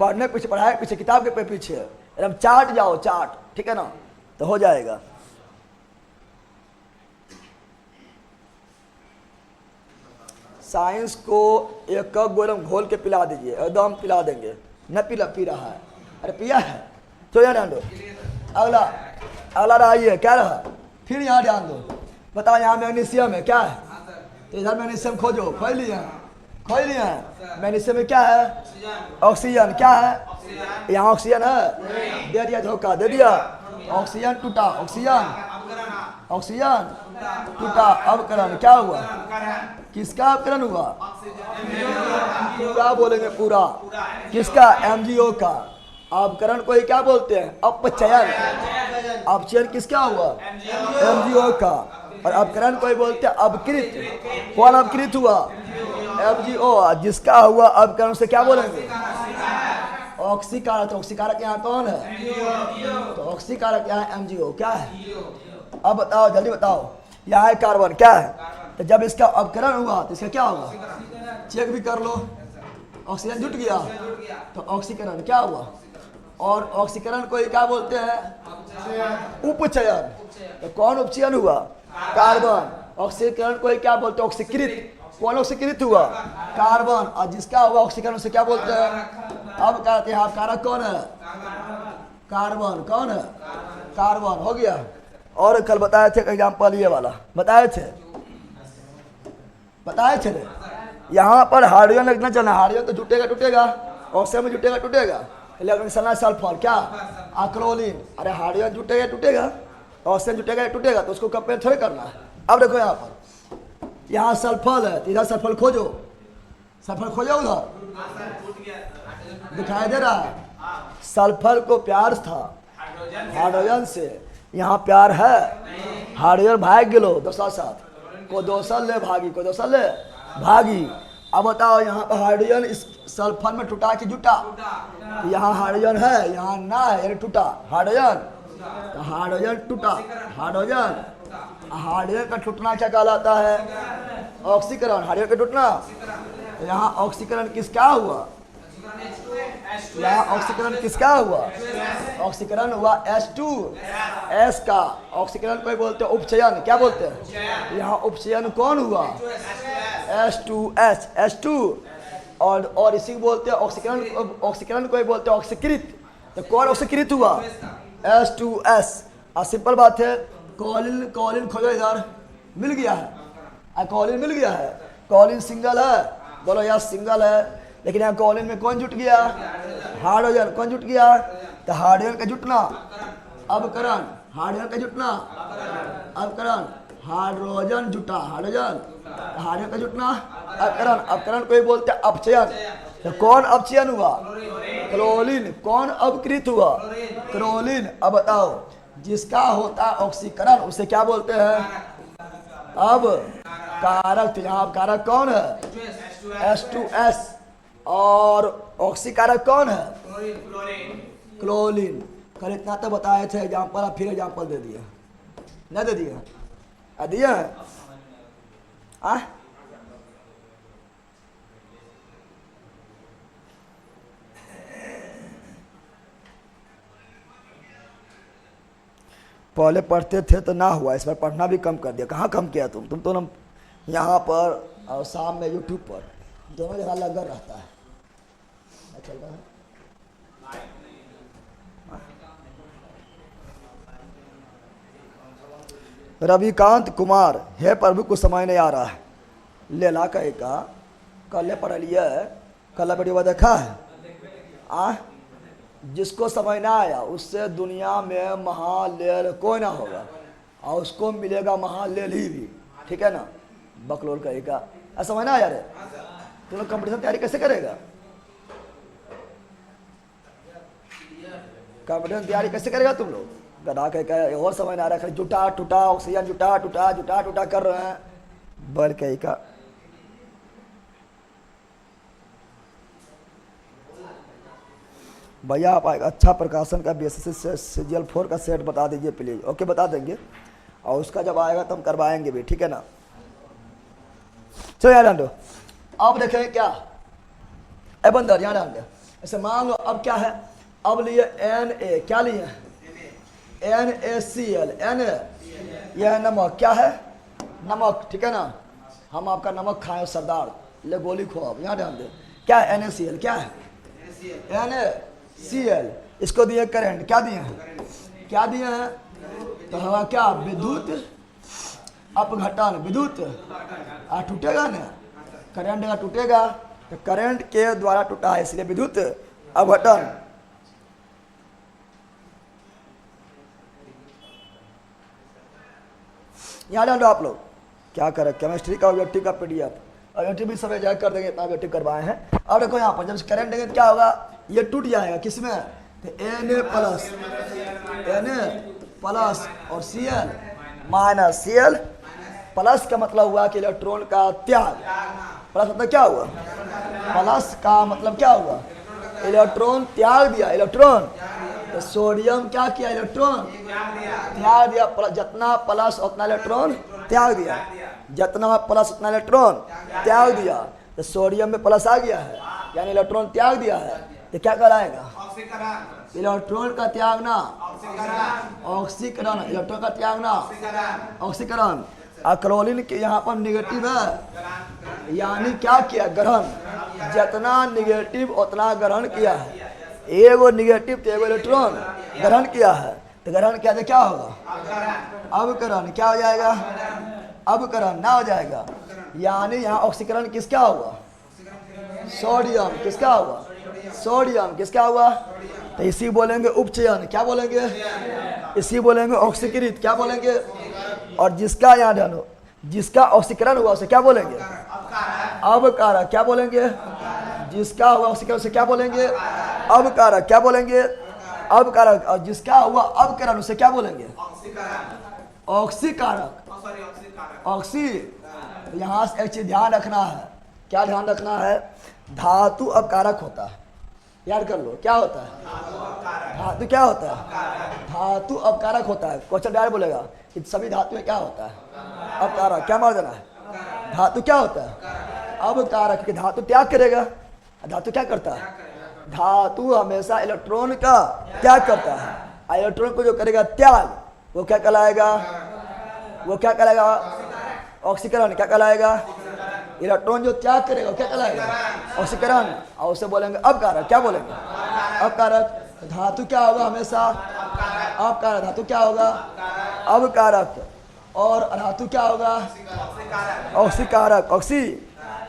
पढ़ने पीछे, पढ़ाई पीछे, किताब के पीछे, एकदम चाट जाओ, चाट, ठीक है ना, तो हो जाएगा। साइंस को एक कप गोलम घोल के पिला दीजिए, एकदम पिला देंगे। न पी रहा है, अरे पिया है तो यहाँ ध्यान दो। अगला रहा क्या रहा, फिर यहाँ ध्यान दो। बताओ यहाँ मैग्नीशियम है, क्या है, तो इधर मैग्नीशियम खोजो, खोल लिए मैग्नीशियम में क्या है, ऑक्सीजन, क्या है, यहाँ ऑक्सीजन है, दे दिया धोखा, दे दिया। ऑक्सीजन टूटा, ऑक्सीजन टूटा, अवकरण क्या हुआ, किसका अवकरण हुआ, पूरा बोलेंगे, पूरा किसका, एमजीओ का। अवकरण को ही क्या बोलते हैं, अपचयन। अपचयन किसका हुआ, एमजीओ का। और अवकरण को ही बोलते हैं अपकृत। कौन अपकृत हुआ, एमजीओ। जिसका हुआ अवकरण से क्या बोलेंगे, ऑक्सीकारक। तो ऑक्सीकारक यहाँ कौन है, तो ऑक्सीकारक यहाँ एमजीओ, क्या है। अब बताओ, जल्दी बताओ, यहाँ है कार्बन, क्या है, तो जब इसका अवकरण हुआ तो इसका क्या होगा, चेक भी कर लो। ऑक्सीजन जुट गया तो ऑक्सीकरण क्या हुआ। और ऑक्सीकरण को क्या बोलते हैं, उपचयन। तो कौन उपचयन हुआ, कार्बन। ऑक्सीकरण को क्या बोलते हैं, ऑक्सीकृत। कौन ऑक्सीकृत हुआ, कार्बन। और जिसका हुआ ऑक्सीकरण उसे क्या बोलते हैं, अब कहते हैं कारक कौन है, कार्बन। कौन है, कार्बन, हो गया। और कल बताए थे एग्जाम्पल ये वाला बताए थे यहाँ पर हाइड्रोजन लिखना चलना। हाइड्रोजन तो टूटेगा, ऑक्सीजन में टूटेगा। इलेक्ट्रॉन सल्फर क्या, अक्रोलीन। अरे हाइड्रोजन टूटेगा, ऑक्सीजन टूटेगा, तो उसको कंपेयर थोड़ी करना है। अब देखो यहाँ पर, यहाँ सल्फर है, इधर सल्फर खोजो, उधर दिखाई दे रहा है। सल्फर को प्यार था हाइड्रोजन से, यहाँ प्यार है, हाइड्रोजन भाग गेलो दोसर साथ, को दोसर ले भागी। अब बताओ यहाँ पर हाइड्रोजन इस सल्फर में टूटा कि जुटा, यहाँ हाइड्रोजन है, यहाँ ना है, यानी टूटा हाइड्रोजन। तो हाइड्रोजन टूटा, हाइड्रोजन का टूटना क्या कहलाता है, ऑक्सीकरण। हाइड्रोजन का टूटना, यहाँ ऑक्सीकरण किसका हुआ, यहाँ ऑक्सीकरण किसका हुआ, ऑक्सीकरण हुआ H2S का। ऑक्सीकरण को बोलते हैं उपचयन, क्या बोलते हैं, यहाँ उपचयन कौन हुआ, H2S, H2। और इसी को बोलते हैं ऑक्सीकरण को बोलते हैं ऑक्सीकृत। तो कौन ऑक्सीकृत हुआ, H2S। और सिंपल बात है, कॉलिन खोजो, इधर मिल गया है, कॉलिन मिल गया है। कॉलिन सिंगल है, बोलो यार सिंगल है, लेकिन यहाँ कॉलिन में कौन जुट गया, हाइड्रोजन। कौन जुट गया, तो हाइड्रोजन का जुटना, अवकरण। हाइड्रोजन का जुटना, अवकरण। हाइड्रोजन जुटा, हाइड्रोजन का जुटना, अवकरण को ही बोलते हैं अपचयन। तो कौन अपचयन हुआ, क्लोरीन। कौन अपकृत हुआ, क्लोरीन। अब बताओ, जिसका होता है ऑक्सीकरण उसे क्या बोलते हैं, अब कारक। तो यहाँ कारक कौन है, H2S। और ऑक्सीकारक कौन है, क्लोरीन। कल इतना तो बताए थे एग्जाम्पल, फिर एग्जाम्पल दे दिया, नहीं दे दिया, दिया है। पहले पढ़ते थे तो ना हुआ, इस बार पढ़ना भी कम कर दिया। कहाँ कम किया तुम तो ना, यहाँ पर और शाम में यूट्यूब पर, दोनों जगह लगा रहता है। चल रहा है रविकांत कुमार, हे प्रभु कुछ समझ नहीं आ रहा है। लेला कहेगा, कल पढ़ लिया है, कल वीडियो देखा है। जिसको समझ ना आया उससे दुनिया में महालेल कोई ना होगा, और उसको मिलेगा महालेल ही भी, ठीक है ना। बकलोल कहेगा, समझ ना आया रे, तुम लोग कंपटीशन तैयारी कैसे करेगा, कंपटीशन तैयारी कैसे करेगा तुम लोग, गधा कह के और समझ ना आ रहा है, खाली जुटा टूटा ऑक्सीजन जुटा टूटा जुटा टूटा कर रहे हैं। बल कही का भैया आप अच्छा प्रकाशन का बेसिस CGL4 का सेट बता दीजिए प्लीज़। ओके बता देंगे, और उसका जब आएगा तो हम करवाएंगे भी, ठीक है ना। चलो यार डाल दो। अब देखें क्या ए बंदर यहाँ डाल दो। ऐसे मान लो अब क्या है, अब लिए Na, क्या लिए NaCl, Na यह नमक, क्या है नमक, ठीक है ना। हम आपका नमक खाएं सरदार, ले गोली खो। अब यहाँ ध्यान दे क्या है NaCl, क्या है NaCl। इसको दिए करंट, क्या दिए हैं, क्या दिए हैं, तो हवा क्या विद्युत अपघटन, विद्युत टूटेगा ना, करंट का टूटेगा, तो करंट के द्वारा टूटा है इसलिए विद्युत अपघटन। यहाँ डाल दो आप लोग, क्या करें केमिस्ट्री का ऑब्जेक्टिव का PDF ऑब्जेक्टिव भी सब एंजॉय कर देंगे, इतना ऑब्जेक्टिव करवाए हैं। अब देखो यहाँ पर जब करंट देंगे क्या होगा, ये टूट जाएगा किसमें, तो Na+ और Cl माइनस। Cl प्लस का मतलब हुआ कि इलेक्ट्रॉन का त्याग, प्लस मतलब क्या हुआ, प्लस का मतलब क्या हुआ, इलेक्ट्रॉन त्याग दिया, इलेक्ट्रॉन। तो सोडियम क्या किया, इलेक्ट्रॉन त्याग दिया, जितना प्लस उतना इलेक्ट्रॉन त्याग दिया, जितना प्लस उतना इलेक्ट्रॉन त्याग दिया। तो सोडियम में प्लस आ गया है यानी इलेक्ट्रॉन त्याग दिया है, तो क्या कराएगा, इलेक्ट्रॉन का त्यागना ऑक्सीकरण, इलेक्ट्रॉन का त्यागना ऑक्सीकरण। क्लोरीन के यहाँ पर निगेटिव है यानी क्या किया, ग्रहण, जितना निगेटिव उतना ग्रहण किया है, एगो निगेटिव तो एगो इलेक्ट्रॉन ग्रहण किया है, तो ग्रहण किया तो क्या होगा, अवकरण, क्या हो जाएगा, अवकरण ना हो जाएगा। यानी यहाँ ऑक्सीकरण किसका हुआ, सोडियम, किसका हुआ, सोडियम, किसका हुआ, तो इसी बोलेंगे उपचयन, क्या बोलेंगे, इसी बोलेंगे ऑक्सीकृत, क्या बोलेंगे। और जिसका यहाँ जानो, जिसका ऑक्सीकरण हुआ उसे क्या बोलेंगे, अवकारक, क्या बोलेंगे, जिसका हुआ ऑक्सीकरण उसे क्या बोलेंगे, अवकारक, क्या बोलेंगे, अवकारक। और जिसका हुआ अवकरण उसे क्या बोलेंगे, ऑक्सीकारक, ऑक्सी। तो यहाँ से एक चीज ध्यान रखना है, क्या ध्यान रखना है, धातु अवकारक होता है, याद कर लो, क्या होता है, धातु क्या होता है, धातु अवकारक होता है। क्वेश्चन डायरेक्ट बोलेगा कि सभी धातु में क्या होता है, अवकारक, क्या मार देना है, धातु क्या होता है, अवकारक। कि धातु त्याग करेगा, धातु क्या करता है, धातु हमेशा इलेक्ट्रॉन का त्याग करता है, इलेक्ट्रॉन को जो करेगा त्याग वो क्या कहलाएगा, वो क्या कहलाएगा, ऑक्सीकरण, क्या कहलाएगा, इलेक्ट्रॉन जो त्याग करेगा वो क्या कहलाएगा, ऑक्सीकरण। और उसे बोलेंगे अवकारक, क्या बोलेंगे, अवकारक। धातु क्या होगा हमेशा, अवकारक, धातु क्या होगा, अवकारक। और अधातु क्या होगा, ऑक्सीकारक, ऑक्सी,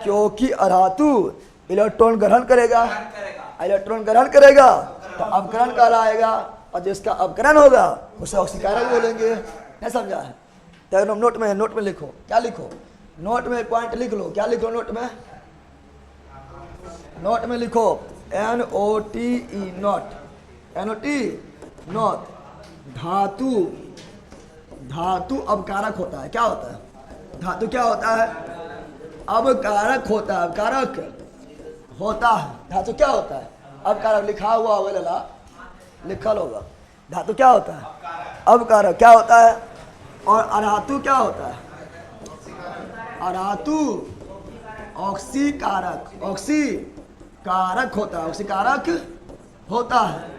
क्योंकि अधातु इलेक्ट्रॉन ग्रहण करेगा, इलेक्ट्रॉन ग्रहण करेगा तो अवकरण कहलाएगा, और जिसका अवकरण होगा उसे ऑक्सीकारक बोलेंगे। नहीं समझा है, तो नोट में, नोट में लिखो, क्या लिखो, नोट में पॉइंट लिख लो, क्या लिखो नोट में, नोट में लिखो NOTE, नोट, NOT नोट। धातु, धातु अवकारक होता है, क्या होता है, धातु क्या होता है, अवकारक होता है, अवकारक होता है। धातु क्या होता है, अवकारक, लिखा हुआ होगा लला, लिखल होगा, धातु क्या होता है, अवकारक, क्या होता है। और अधातु क्या होता है, अधातु ऑक्सीकारक, ऑक्सीकारक होता है, ऑक्सीकारक होता है।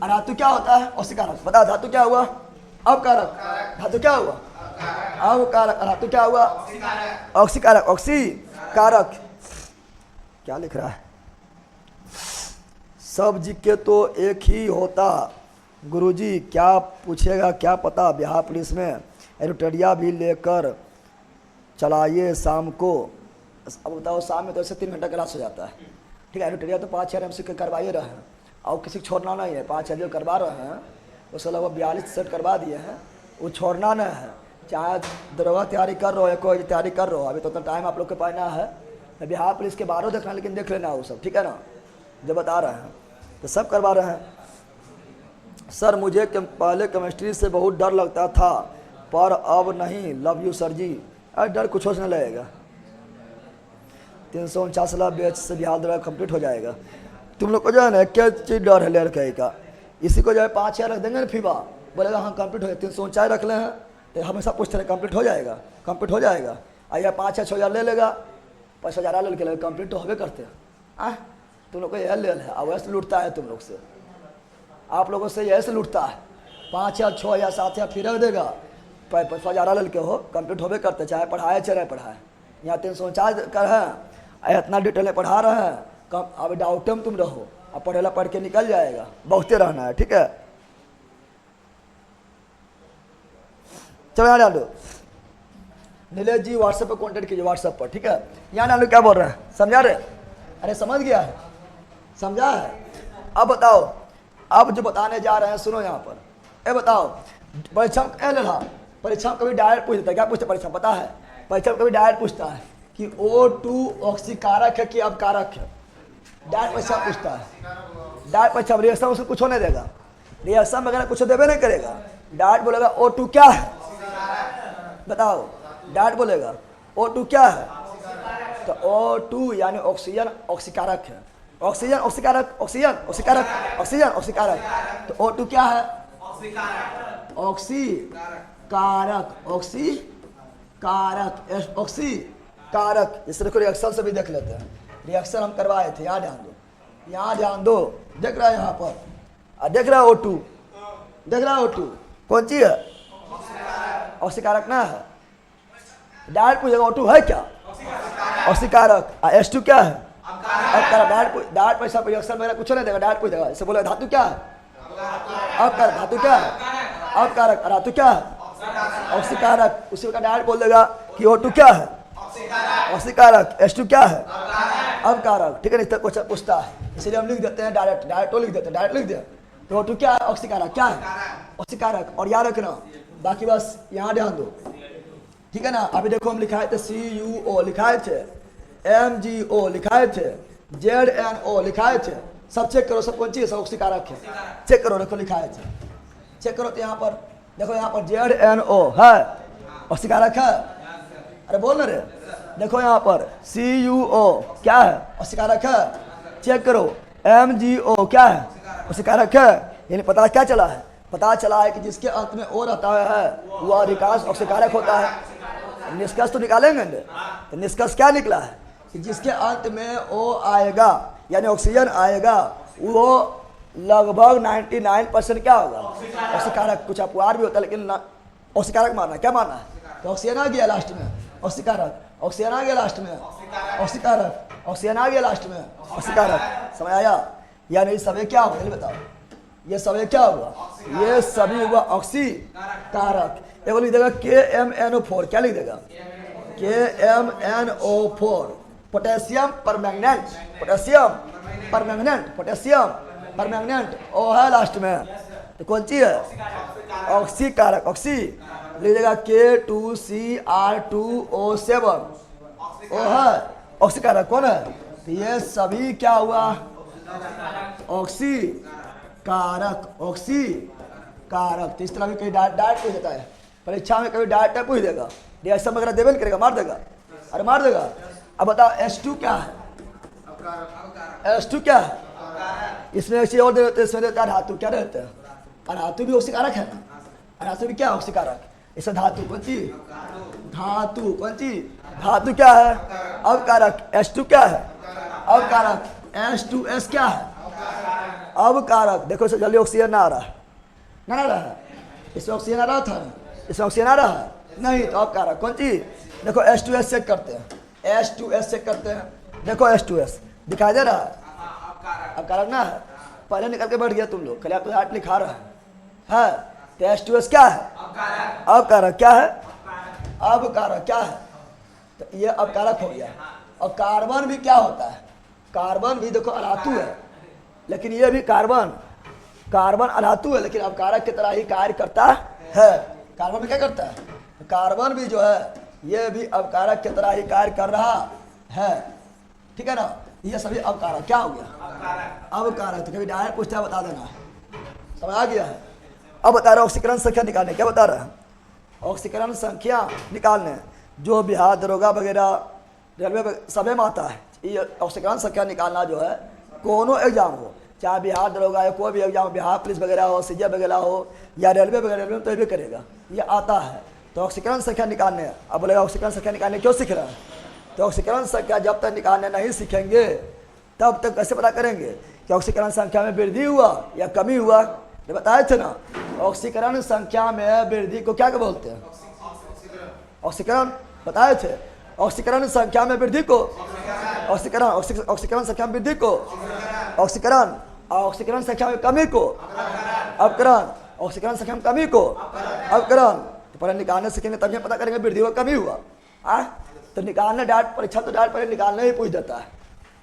अधातु क्या होता है, ऑक्सीकारक। बता धातु क्या हुआ, अवकारक, धातु क्या हुआ, अवकारक, धातु क्या हुआ, ऑक्सीकारक, ऑक्सीकारक। क्या लिख रहा है, सब जी के तो एक ही होता, गुरुजी क्या पूछेगा क्या पता, बिहार पुलिस में एरोटेरिया भी लेकर चलाइए शाम को। अब बताओ शाम में तो ऐसे 3 घंटा क्लास हो जाता है, ठीक है। एरोटेरिया तो 5-6 MC करवाइए रहे हैं, और किसी को छोड़ना नहीं है। 5-6 जो करवा रहे हैं उसके लगभग 42 सेट करवा दिए हैं, वो छोड़ना नहीं है। चाहे दरोगा तैयारी कर रहे हो या कोई तैयारी कर रहे हो, अभी तो टाइम आप लोग के पास ना है। बिहार पुलिस के 12 देखना, लेकिन देख लेना वो सब, ठीक है ना, जो बता रहे हैं तो सब करवा रहे हैं। सर मुझे पहले केमिस्ट्री से बहुत डर लगता था, पर अब नहीं। लव यू सर जी। अरे डर कुछ नहीं लगेगा। 349 बैच से बिहार द्वारा कंप्लीट हो जाएगा। तुम लोग को जो है ना क्या चीज़ डर है लड़के का, इसी को जो है 5,000 रख देंगे ना फीवा, बोलेगा हाँ कंप्लीट हो जाएगा। 349 रख ले हैं तो हमेशा पूछते रहे कंप्लीट हो जाएगा, कंप्लीट हो जाएगा। या 5,000-6,000 ले लेगा, 5,000 ले लेगा, कंप्लीट तो होवे करते हैं। तुम लोग को यह ले है, अवैस लूटता है तुम लोग से, आप लोगों से यह से लूटता है। 5,000, 6,000, 7,000 फिर रख देगा, 5,000 ले के हो कंप्लीट होवे करते, चाहे पढ़ाए चाहे पढ़ाए। यहाँ 349 कर है, इतना डिटेल में पढ़ा रहे हैं, कम अब डाउट में तुम रहो, अब पढ़ेला पढ़ के निकल जाएगा, बहुते रहना है। ठीक है, चलो यहाँ डालो। नीलेश जी व्हाट्सएप पे कांटेक्ट कीजिए, व्हाट्सएप पर। ठीक है, यहाँ डालो। क्या बोल रहे हैं, समझा रहे? अरे समझ गया है, समझा है। अब बताओ, अब जो बताने जा रहे हैं सुनो यहाँ पर। ए बताओ, परीक्षा परीक्षा में कभी डायरेक्ट पूछ देता है। क्या पूछता है परीक्षा, पता है? परीक्षा में कभी डायरेक्ट पूछता है कि O2 ऑक्सीकारक है कि अपकारक है। डायरेक्ट परीक्षा पूछता है, डायरेक्ट परीक्षा। रिएक्शन उसको कुछ होने देगा, रिएक्शन वगैरह कुछ देवे नहीं करेगा। डायरेक्ट बोलेगा O2 क्या है, बताओ। डायरेक्ट बोलेगा O2 क्या है, तो O2 यानी ऑक्सीजन ऑक्सीकारक है। ऑक्सीजन ऑक्सीकारक, ऑक्सीजन ऑक्सीकारक, ऑक्सीजन ऑक्सीकारक। तो O2 क्या है, ऑक्सीकारक, ऑक्सीकारक, ऑक्सीकारक। जैसे देखो रिएक्शन से भी देख लेते हैं, रिएक्शन हम करवाए थे, यहाँ ध्यान दो, यहाँ ध्यान दो। देख रहा है यहाँ पर, देख रहा है O2, देख रहा है O2 कौन चीज है, ऑक्सीकारक ना है। डायरेक्ट पूछेगा O2 है क्या, ऑक्सीकारक। H2 क्या है, डायरेक्ट पैसा रिएक्शन वगैरह कुछ नहीं देगा, डायरेक्ट पूछेगा। जैसे बोले धातु क्या है, अपकारक। धातु क्या है, अपकारक। धातु क्या है, ऑक्सीकारक। उसी का डायरेक्ट बोल देगा कि O2 क्या है, ऑक्सीकारक। H2 क्या है, अपकारक। ठीक है, नहीं तो क्वेश्चन पूछता है, इसलिए हम लिख देते हैं डायरेक्ट, डायरेक्ट लिख देते हैं, डायरेक्ट लिख दे। तो O2 क्या है, ऑक्सीकारक। क्या है, ऑक्सीकारक। और याद रखना, बाकी बस यहाँ ध्यान दो। ठीक है ना। अभी देखो हम लिखाए थे CuO लिखाए थे, MgO लिखाए थे, ZnO लिखाए थे। सब चेक करो, सब कौन चीज है, ऑक्सीकारक है। चेक करो, देखो लिखाए थे, चेक करो। तो यहाँ पर देखो, यहाँ पर ZnO है, ऑक्सीकारक है। अरे बोल ना रे, देखो यहाँ पर CuO क्या है, ऑक्सीकारक है। चेक करो, MgO क्या है, ऑक्सीकारक है। यानी पता क्या चला है, पता चला है कि जिसके अंत में O रहता है वह अधिकांश ऑक्सीकारक होता है। निष्कर्ष तो निकालेंगे, तो निष्कर्ष क्या निकला है कि जिसके अंत में O आएगा यानी ऑक्सीजन आएगा, वो लगभग 99% क्या होगा, ऑक्सीकारक। कुछ अपवाद भी होता है, लेकिन ऑक्सीकारक मानना। क्या मानना है, तो ऑक्सीजन आ गया लास्ट में, ऑक्सीकारक। ऑक्सीजन आ गया लास्ट में, ऑक्सीकारक। ऑक्सीजन आ गया लास्ट में, ऑक्सीकारक। समझ आया? यानी सभी क्या होगा, बताओ, ये सभी क्या होगा, ये सभी हुआ ऑक्सीकारक। एक लिख देगा KMnO4, क्या लिख देगा, KMnO4, potassium permanganate, potassium permanganate, potassium permanganate. O है लास्ट में, तो कौन सी है, ऑक्सीकारक। ऑक्सी लिख देगा K2Cr2O7, O है ऑक्सीकारक। कौन है, तो ये सभी क्या हुआ, ऑक्सीकारक, ऑक्सीकारक। तो इस तरह भी कहीं डायरेक्ट पूछ देता है, परीक्षा में कभी डायरेक्ट पूछ देगा, रिएक्शन वगैरह देवे नहीं करेगा, मार देगा। अरे मार देगा। अब बताओ H2 क्या है, H2 क्या है, इसमें ऐसे और देते, इसमें देता है धातु। क्या देते हैं, धातु भी ऑक्सीकारक है ना, धातु भी क्या ऑक्सीकारक। इसमें धातु कौन सी, धातु कौन सी, धातु क्या है, अवकारक। H2 क्या है, अवकारक। H2S क्या है, अवकारक। देखो इसे जल्दी ऑक्सीजन ना आ रहा है, ना आ रहा है, इसमें ऑक्सीजन आ रहा था, इसमें ऑक्सीजन आ रहा है नहीं, तो अवकारक। कौन सी, देखो H2S चेक करते हैं, H2S चेक करते हैं। देखो H2S दिखाई दे रहा है, अवकारक ना है। पहले निकल के बैठ गया तुम लोग, कल तो हार्ट लिखा रहा है। तो H2S क्या है, अवकारक। क्या है, अवकारक। क्या है, तो ये अवकारक हो गया। और कार्बन भी क्या होता है, कार्बन भी देखो अधातु है, लेकिन ये भी कार्बन अधातु है, लेकिन अवकारक की तरह ही कार्य करता है। कार्बन भी क्या करता है, कार्बन भी जो है ये भी अवकारक की तरह ही कार्य कर रहा है। ठीक है ना। ये सभी अवकारक क्या हो गया, अवकारक। तो कभी डायरेक्ट पूछता है, बता देना। समझ आ गया है। अब बता रहा है ऑक्सीकरण संख्या निकालने, क्या बता रहा है, ऑक्सीकरण संख्या निकालने, जो बिहार दरोगा वगैरह रेलवे सभी में आता है। ये ऑक्सीकरण संख्या निकालना जो है कोनो एग्जाम हो, चाहे बिहार दरोगा या कोई भी एग्जाम, बिहार पुलिस वगैरह हो, सीजे वगैरह हो या रेलवे वगैरह, रेलवे में तो ये भी करेगा, ये आता है। तो ऑक्सीकरण संख्या निकालने, अब बोलेगा ऑक्सीकरण संख्या निकालने क्यों सीख रहा है, तो ऑक्सीकरण संख्या जब तक निकालने नहीं सीखेंगे तब तक कैसे पता करेंगे कि ऑक्सीकरण संख्या में वृद्धि हुआ या कमी हुआ। ये बताए थे ना, ऑक्सीकरण संख्या में वृद्धि को क्या बोलते हैं, ऑक्सीकरण बताए थे। ऑक्सीकरण संख्या में वृद्धि को ऑक्सीकरण, ऑक्सीकरण संख्या में वृद्धि को ऑक्सीकरण, ऑक्सीकरण संख्या में कमी को अपकरण, ऑक्सीकरण संख्या में कमी को अपकरण। तो पहले निकालने सीखेंगे तभी पता करेंगे वृद्धि हुआ कमी हुआ। तो निकालने डायरेक्ट परीक्षा तो डायरेक्ट पहले निकालने ही पूछ देता है।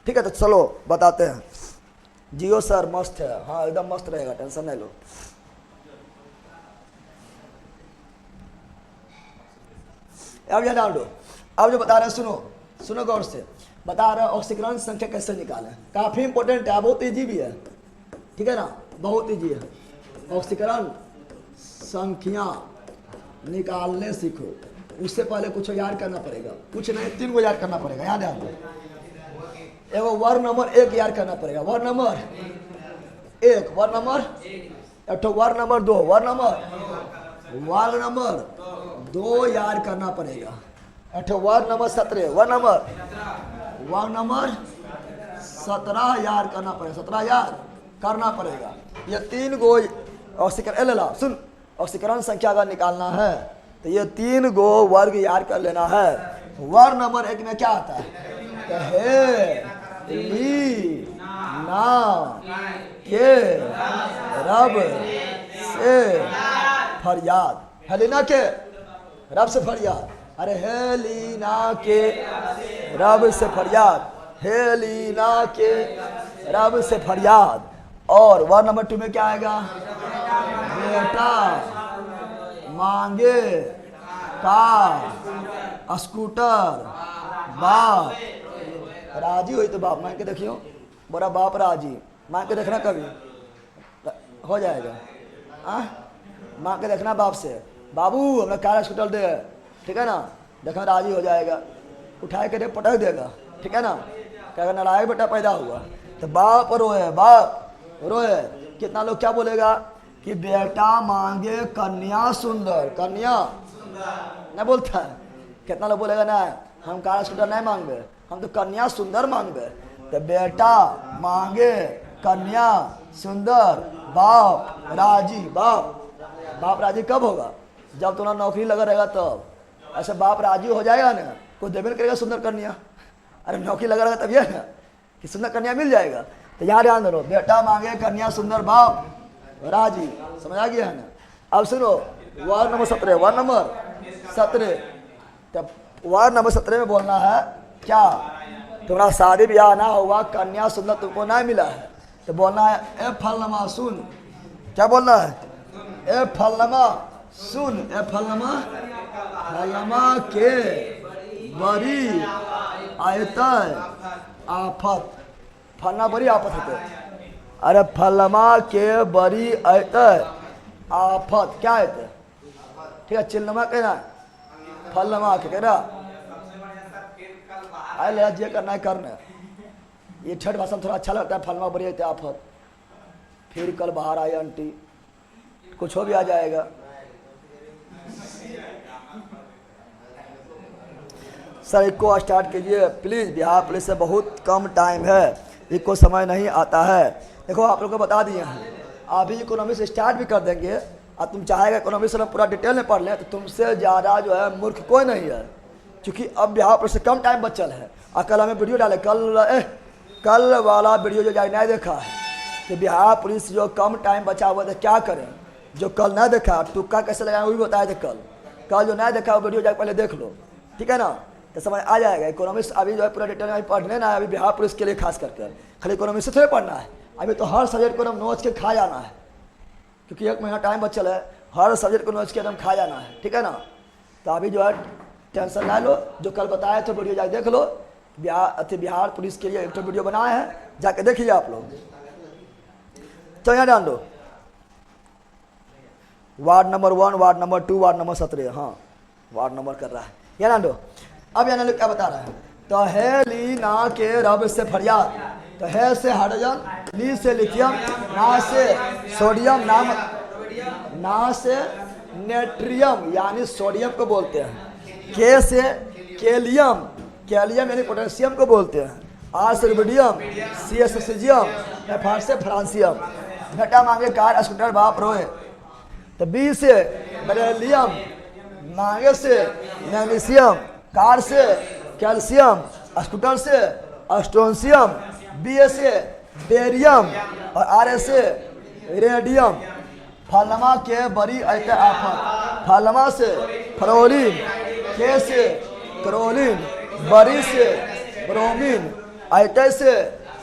ठीक है, तो चलो बताते हैं। जियो सर मस्त है, हाँ एकदम मस्त रहेगा, टेंशन नहीं लो। अब यहाँ डाल दो। अब जो बता रहे हैं सुनो, सुनो गौर से, बता रहे हैं ऑक्सीकरण संख्या कैसे निकालें, काफी इंपॉर्टेंट है, बहुत इजी भी है। ठीक है ना, बहुत इजी है। ऑक्सीकरण संख्या निकालने सीखो, उससे पहले कुछ याद करना पड़ेगा, कुछ नहीं 3 को याद करना पड़ेगा। याद है, एगो वर्ग नंबर 1 याद करना पड़ेगा, वर्ग नंबर 1, वर्ग नंबर एक तो वर्ग नंबर 2, वर्ग नंबर 2 याद करना पड़ेगा। वर्ग नंबर 17, वर्ग नंबर 17 याद करना पड़ेगा, 17 याद करना पड़ेगा। ये 3 गो ऑक्सीकरण, ले सुन, ऑक्सीकरण संख्या अगर निकालना है तो ये 3 गो वर्ग याद कर लेना है। वर्ग नंबर 1 में क्या आता है, ली ना के रब से फरियाद, हेलीना के रब से फरियाद, अरे हेलीना के रब से फरियाद, हेलीना के रब से फरियाद। और वर्ड नंबर 2 में क्या आएगा, बेटा मांगे कार स्कूटर, बाप राजी हुई तो बाप मांग के देखियो, बोरा बाप राजी, मांग के देखना कभी हो जाएगा। मांग के देखना बाप से, बाबू हमें कार स्कूटर दे, ठीक है ना, देखना राजी हो जाएगा, उठाए के पटक देगा। ठीक है ना, क्या नारायण बेटा पैदा हुआ तो बाप रोए, बाप रोए। कितना लोग क्या बोलेगा कि बेटा मांगे कन्या सुंदर, कन्या नहीं बोलता है। कितना लोग बोलेगा ना हम कार स्कूटर नहीं मांगे, हम तो कन्या सुंदर मांगे। तो बेटा मांगे कन्या सुंदर, बाप राजी। बाप राजी कब होगा, जब तुम्हारा नौकरी लगा रहेगा तब। ऐसे बाप राजी हो जाएगा ना, कोई देवे नहीं करेगा सुंदर कन्या, अरे नौकरी लगा रहेगा तभी है ना कि सुंदर कन्या मिल जाएगा। तो यहाँ ध्यान दो, बेटा मांगे कन्या सुंदर, बाप राजी, समझ आ गया है ना। अब सुनो वार्ड नंबर 17, वार्ड नंबर 17, तब वार्ड नंबर 17 में बोलना है क्या, तुम्हारा शादी ब्याह ना हुआ, कन्या सुंदर तुमको नहीं मिला है, तो बोलना है ए फलनमा सुन। क्या बोलना है, ए फलनमा सुन, ए फलनमा के बड़ी आयत आफत, फलना बड़ी आफत होते, अरे फलमा के बड़ी आयत आफत, क्या आयत, ठीक है, चिल्लमा कहना, फलमा के कहना, अरे जे करना है करना। ये छठ भाषा थोड़ा अच्छा लगता है, फलमा बड़ी आयत आफत, फिर कल बाहर आई आंटी, कुछ हो भी आ जाएगा। सर इसको स्टार्ट कीजिए प्लीज़, बिहार पुलिस से बहुत कम टाइम है, इसको समय नहीं आता है। देखो आप लोग को बता दिए हैं, अभी इकोनॉमिक्स स्टार्ट भी कर देंगे और तुम चाहेगा इकोनॉमिक्स में पूरा डिटेल में पढ़ लें तो तुमसे ज़्यादा जो है मूर्ख कोई नहीं है, क्योंकि अब बिहार पुलिस से कम टाइम बचल है। और कल हमें वीडियो डाले, कल वाला वीडियो जो नहीं देखा है कि बिहार पुलिस जो कम टाइम बचा हुआ था क्या करें, जो कल नहीं देखा तुक्का कैसे लगाए वो भी बताए थे कल जो नहीं देखा वो वीडियो जाकर पहले देख लो, ठीक है ना, तो समझ आ जाएगा। इकोनॉमिक्स अभी जो है पूरा डिटेल में पढ़ने ना है, अभी बिहार पुलिस के लिए खास करके खाली इकोनॉमिक्स से थोड़े पढ़ना है, अभी तो हर सब्जेक्ट को एकदम नोच के खा जाना है, क्योंकि 1 महीना टाइम बचल है, हर सब्जेक्ट को नोच के एकदम खा जाना है, ठीक है ना। तो अभी जो है टेंशन ना लो, जो कल बताए थे वीडियो जाके देख लो, बिहार पुलिस के लिए एक वीडियो बनाए हैं, जाके देखिए आप लोग। तो यहाँ डाल दो, ward number 1, ward number 2, ward number 17, हाँ वार्ड नंबर कर रहा है या ना लो। अब यहाँ लोग क्या बता रहा है, तो है ली ना के रब से फरियाद, तो है से हाइड्रोजन, ली से लिथियम, ना से सोडियम, ना से नेट्रियम यानी सोडियम को बोलते हैं, के से कैलियम, कैलियम यानी पोटेशियम को बोलते हैं, आर से रुबिडियम, सी से सीजियम, एफ से फ्रांसियम। बेटा मांगे कार स्कूटर बाप रोए, तो बी से बेरिलियम, मांगे से मैग्नीशियम, कार से कैल्शियम, स्कूटर से स्ट्रोंशियम, बी से बेरियम और आर से रेडियम। फलमा के बड़ी ऐते आफत, फलमा से फ्लोरीन, के से क्लोरीन, बरी से ब्रोमीन, ऐते से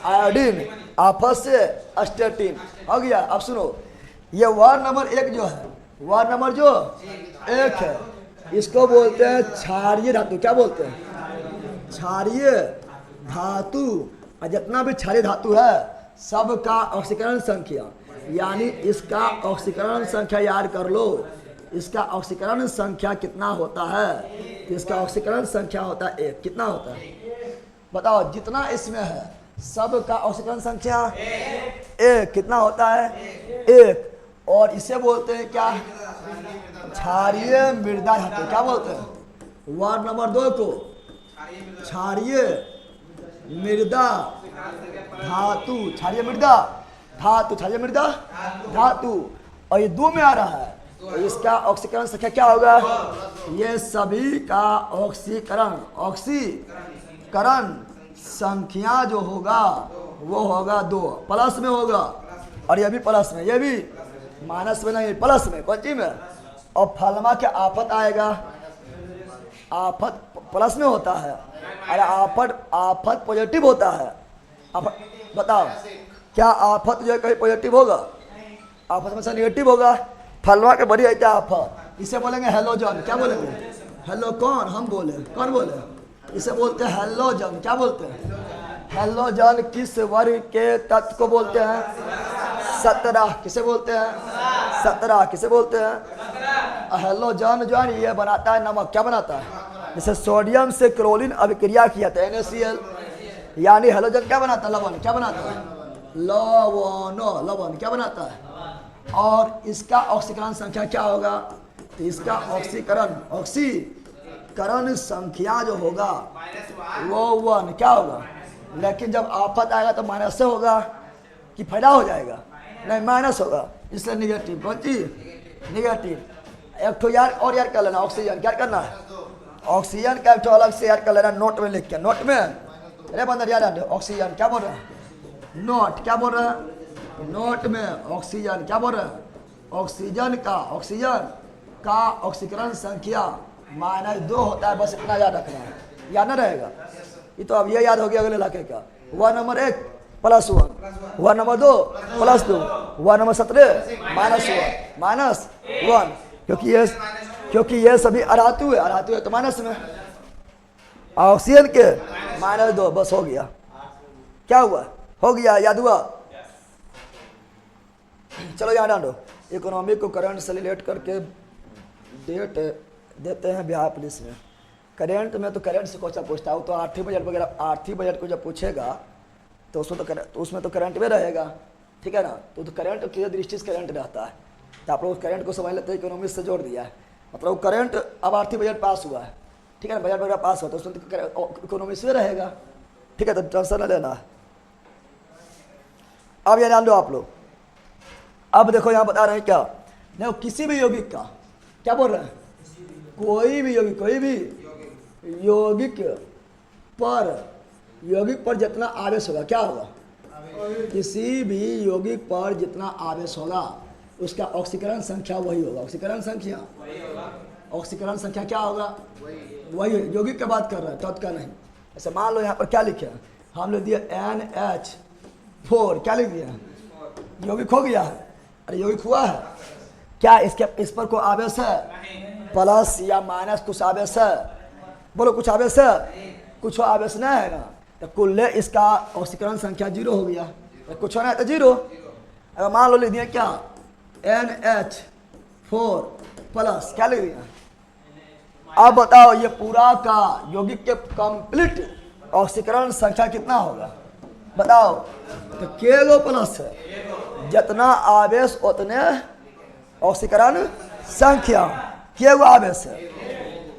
आयोडीन, आफत से स्टेटिन। हो गया। अब सुनो, ये वार्ड नंबर 1 जो है, वार्ड नंबर जो 1 है, इसको बोलते हैं क्षारीय धातु। क्या बोलते हैं? क्षारीय धातु। और जितना भी क्षारीय धातु है सबका ऑक्सीकरण संख्या, यानी इसका ऑक्सीकरण संख्या याद कर लो। इसका ऑक्सीकरण संख्या कितना होता है? इसका ऑक्सीकरण संख्या होता है 1। कितना होता है बताओ? जितना इसमें है सबका ऑक्सीकरण संख्या 1। कितना होता है? 1। और इसे बोलते हैं क्या? क्षारीय मृदा धातु। क्या बोलते हैं? वार्ड नंबर 2 को क्षारीय मृदा धातु, क्षारीय मृदा धातु, क्षारीय मृदा धातु। और ये 2 में आ रहा है, तो इसका ऑक्सीकरण संख्या क्या होगा? ये सभी का ऑक्सीकरण संख्या जो होगा वो होगा 2, प्लस में होगा। और ये भी प्लस में, ये भी माइनस में नहीं, प्लस में। कौन चीज में? और फलमा के आफत आएगा, आफत प्लस में होता है, अरे आफत पॉजिटिव होता है। बताओ क्या आफत जो है कहीं पॉजिटिव होगा? आफत में से निगेटिव होगा। फलवा के बड़ी रहता है आफत, इसे बोलेंगे हेलोजन। क्या बोलेंगे? हेलो कौन? हम बोले। कौन बोले? इसे बोलते हैं हेलोजन। क्या बोलते हैं? हेलोजन किस वर्ग के तत्व को बोलते हैं? 17। किसे बोलते हैं? 17। किसे बोलते हैं? हेलोजन जो है ये बनाता है नमक। क्या बनाता है? जैसे सोडियम से क्लोरीन अभिक्रिया किया था NaCl, यानी हेलोजन क्या बनाता है? लवण। क्या बनाता है? लवण क्या बनाता है? और इसका ऑक्सीकरण संख्या क्या होगा? इसका ऑक्सीकरण संख्या जो होगा वो 1। क्या होगा? लेकिन जब आफत आएगा तो माइनस से होगा कि फायदा हो जाएगा? नहीं, माइनस होगा, इसलिए निगेटिव। कौन चीज? निगेटिव। एक ठो यार और यार कर लेना, ऑक्सीजन। क्या करना है? ऑक्सीजन का एक ठो अलग से यार कर लेना, नोट में लिख के। नोट में अरे बंदर याद, ऑक्सीजन क्या बोल रहा है? नोट। क्या बोल रहा है? नोट में ऑक्सीजन। क्या बोल रहा है? ऑक्सीजन का ऑक्सीकरण संख्या -2 होता है। बस इतना याद रखना है, याद ना रहेगा। ये तो अब ये याद हो गया अगले इलाके का। Ward number 1 +1, ward number 2 +2, ward number 17 -1 क्योंकि ये सभी अरातु है तो माइनस में। ऑक्सीजन के -2, बस हो गया। क्या हुआ? हो गया, याद हुआ। चलो यहाँ डालो। इकोनॉमी को करंट से रिलेट करके डेट देते हैं बिहार पुलिस में। करंट में तो करंट से क्वेश्चन पूछता है, तो आर्थिक बजट वगैरह, आर्थिक बजट को जब पूछेगा तो उसमें तो करंट में रहेगा। ठीक है ना? तो करंट किस दृष्टि से करंट रहता है, तो आप लोग करंट को समझ लेते हैं, इकोनॉमिक्स से जोड़ दिया है। मतलब करंट, अब आर्थिक बजट पास हुआ है, ठीक है ना, बजट वगैरह पास हुआ तो उसमें तो इकोनॉमिक्स में रहेगा। ठीक है, तो टेंशन न लेना है। अब ये जान लो आप लोग। अब देखो यहाँ बता रहे हैं क्या? देखो किसी भी यौगिक का, क्या बोल रहे हैं? कोई भी यौगिक पर जितना आवेश होगा, क्या होगा? किसी भी यौगिक पर जितना आवेश होगा उसका ऑक्सीकरण संख्या वही होगा। ऑक्सीकरण संख्या क्या होगा? वही। यौगिक की बात कर रहे हैं, तत्व का नहीं। ऐसे मान लो यहाँ पर क्या लिखे हैं, हम लोग दिया NH4। क्या लिख दिया? यौगिक हो गया है। अरे यौगिक हुआ है क्या? इस पर कोई आवेश है? प्लस या माइनस कुछ आवेश है? बोलो कुछ आवेश है? कुछ आवेश नहीं है ना, तो कुल इसका ऑक्सीकरण संख्या 0 हो गया। कुछ होना है तो 0। अगर मान लो लिख दिया क्या? 4 प्लस क्या लिख दिया। अब बताओ ये पूरा का यौगिक के कंप्लीट ऑक्सीकरण संख्या कितना होगा बताओ। तो के गो प्लस है, जितना आवेश उतने ऑक्सीकरण संख्या। के गो आवेश है,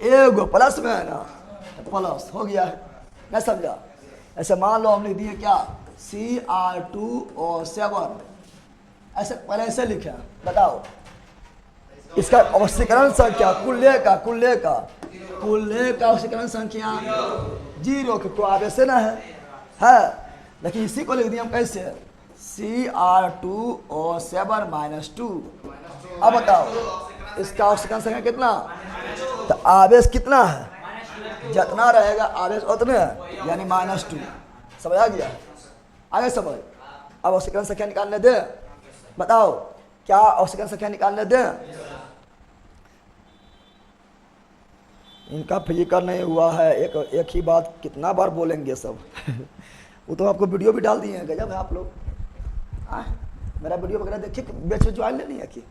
एगो प्लस में है ना, प्लस हो गया है। नहीं समझा। ऐसे मान लो हम लिख दिए क्या Cr2O7, ऐसे पहले ऐसे लिखे बताओ। इसका ऑक्सीकरण संख्या कुल्ले का ऑक्सीकरण संख्या 0 की तो आवेश ना है। लेकिन इसी को लिख दिया हम कैसे Cr2O7 -2। अब बताओ इसका ऑक्सीकरण संख्या कितना, तो आवेश कितना है, जितना रहेगा आवेश उतने है, यानी -2। समझ आ गया, आगे समझ। अब ऑक्सीकरण संख्या निकालने दे, बताओ क्या ऑक्सीकरण संख्या निकालने दे। इनका फिजिकल नहीं हुआ है, एक ही बात कितना बार बोलेंगे सब वो तो आपको वीडियो भी डाल दिए हैं, गजब है आप लोग। मेरा वीडियो वगैरह देखिए, बैच में ज्वाइन लेनी है कि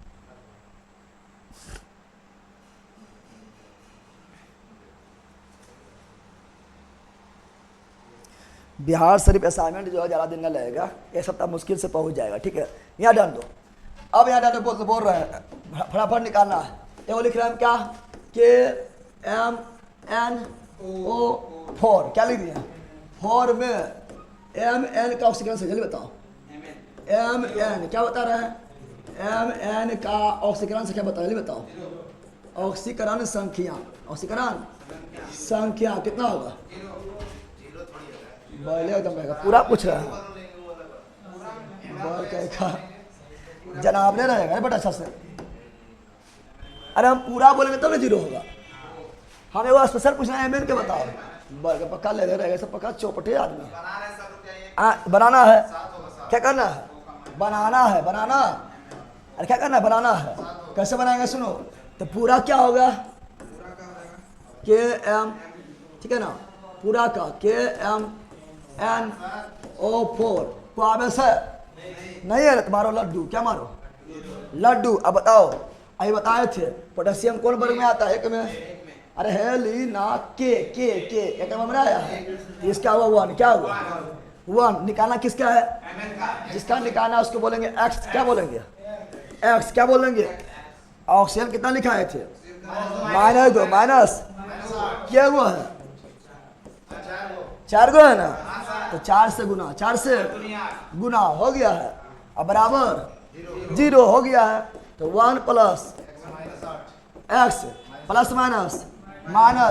बिहार शरीफ असाइनमेंट जो है ज़्यादा दिन न लगेगा, एक सप्ताह मुश्किल से पहुंच जाएगा। ठीक है, यहाँ डाल दो। अब यहाँ डाल दो, बोल रहे हैं फटाफट निकालना है। वो लिख रहे हैं क्या KMnO4 क्या लिख दिया। 4 में Mn का ऑक्सीकरण संख्या जल्दी बताओ। Mn क्या बता रहे हैं, Mn का ऑक्सीकरण संख्या बताओ, जल्दी बताओ। ऑक्सीकरण संख्या कितना होगा, बोले एकदम रहेगा पूरा पूछ रहा है, बोल कहेगा जनाब ले रहेगा बट अच्छा से। अरे हम पूरा बोलेंगे तब तो 0 होगा। हमें वो स्पेशल पूछना है Mn के बताओ, बोल के पक्का ले रहेगा, सब पक्का चौपटे आदमी। बनाना है, क्या करना है, बनाना। अरे क्या करना है, बनाना है। कैसे बनाएंगे सुनो, तो पूरा क्या होगा Km, ठीक है ना, पूरा का KMnO4 को आवेश है नहीं है तो मारो लड्डू। क्या मारो, लड्डू। अब बताओ, अभी बताए थे पोटेशियम कौन वर्ग में आता है, एक में। अरे हेली ना के एक में आया है, इसका हुआ 1, क्या हुआ 1। निकालना किसका है, जिसका निकालना उसको बोलेंगे एक्स। क्या बोलेंगे, एक्स। क्या बोलेंगे, ऑक्सीजन कितना लिखाए थे -2 माइनस क्या हुआ है 4 गो है ना, तो 4 से गुना हो गया है। अब बराबर 0 हो गया है, तो 1 प्लस एक्स प्लस माइनस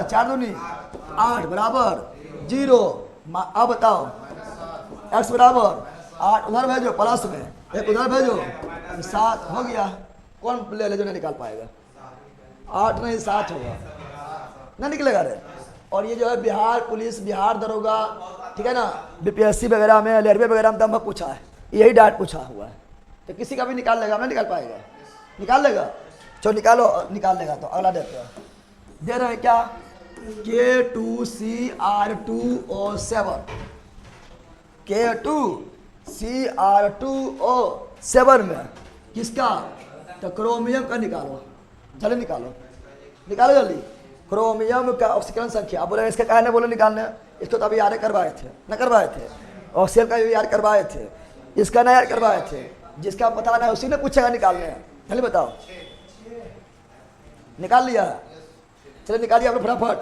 4 दूनी 8 बराबर 0। अब बताओ एक्स बराबर 8 उधर भेजो प्लस में, 1 उधर भेजो, 7 हो गया। कौन ले जो नहीं निकाल पाएगा, 8 नहीं 7 होगा, ना निकलेगा रे। और ये जो है बिहार पुलिस, बिहार दरोगा, ठीक है ना, बीपीएससी वगैरह में, रेलवे वगैरह में तो पूछा है, यही डाट पूछा हुआ है। तो किसी का भी निकाल लेगा, ना निकाल पाएगा, निकाल लेगा। चलो निकालो, निकाल लेगा। तो अगला देते हैं, दे रहे हैं क्या K2Cr2O7, K2Cr2O7 में किसका, तो क्रोमियम का निकालो। चलो निकालो जल्दी। क्रोमियम का ऑक्सीकरण संख्या बोले, इसका कहा ना बोले निकालने, इसको तो अभी याद करवाए थे, न करवाए थे। ऑक्सीजन का भी याद करवाए थे, इसका ना याद करवाए थे। जिसका पता ना उसी ने पूछेगा निकालने। चलिए बताओ, निकाल लिया, चलिए निकालिए आप लोग फटाफट।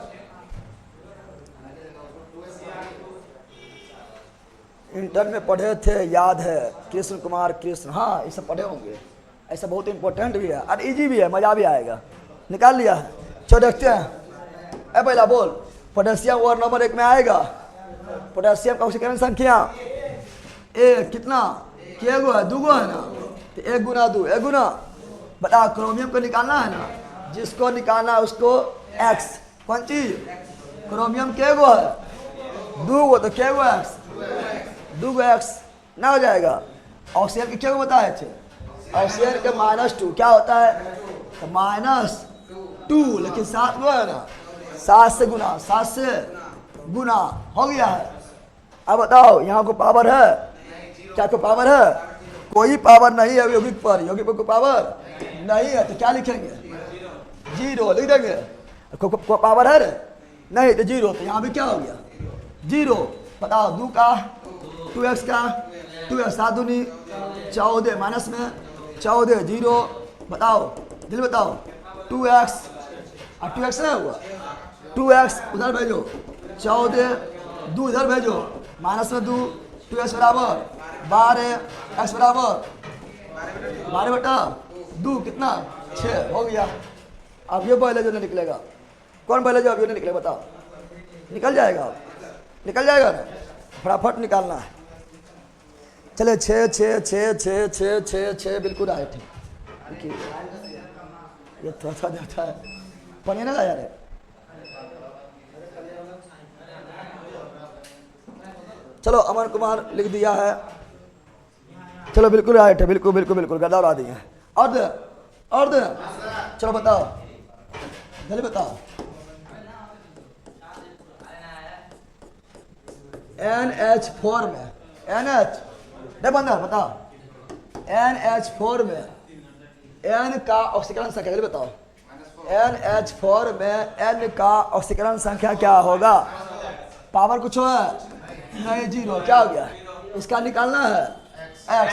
इंटर में पढ़े थे, याद है, कृष्ण कुमार कृष्ण, हाँ ये सब पढ़े होंगे। ऐसा बहुत इंपॉर्टेंट भी है और इजी भी है, मजा भी आएगा। निकाल लिया है, चलो देखते हैं। पहला बोल, पोटेशियम और नंबर 1 में आएगा। पोटेशियम का ऑक्सीकरण संख्या 1 कितना, के गो है, 2 गो है ना, तो 1 गुना 2 1 गुना। बता, क्रोमियम को निकालना है ना, जिसको निकालना है उसको एक्स। कौन चीज, क्रोमियम के गो है, 2 गो, तो के गो एक्स, 2 गो एक्स ना हो जाएगा। ऑक्सीजन के क्या बताए थे, ऑक्सीजन के -2 क्या होता है, तो -2, लेकिन 7 गो है ना, 7 से गुना हो गया है। अब बताओ यहाँ को पावर है, क्या को पावर है, कोई पावर नहीं है यौगिक पर, यौगिक पर कोई पावर नहीं है, तो क्या लिखेंगे? जीरो लिख देंगे। कोई पावर है नहीं तो जीरो, तो यहाँ भी क्या हो गया? जीरो। बताओ 2 का 2x का 2x 7 दूनी 14 माइनस में 14 जीरो। बताओ जल्दी बताओ 2x और 2x ना हुआ, 2x उधर भेजो 14 2 इधर भेजो माइनस में 2 2x बराबर 12 x बराबर 12/2 कितना 6 हो गया। अब ये पहले जो निकलेगा, कौन पहले जो अभी नहीं निकलेगा बताओ? निकल जाएगा, निकल जाएगा ना, फटाफट निकालना है। चले 6 6 6 6 6 6 6 बिल्कुल आए थे। ये थोड़ा सा जाता है पढ़िए ना यार। चलो अमन कुमार लिख दिया है, चलो बिल्कुल आए थे, बिल्कुल बिल्कुल बिल्कुल गदा उड़ा दिए। और दे चलो बताओ जल्दी बताओ। NH4 में NH नहीं बंदर बताओ, NH4 में N का ऑक्सीकरण संख्या जल्दी बताओ। NH4 में N का ऑक्सीकरण संख्या क्या होगा? पावर कुछ है नहीं, जीरो। क्या हो गया? इसका निकालना है X।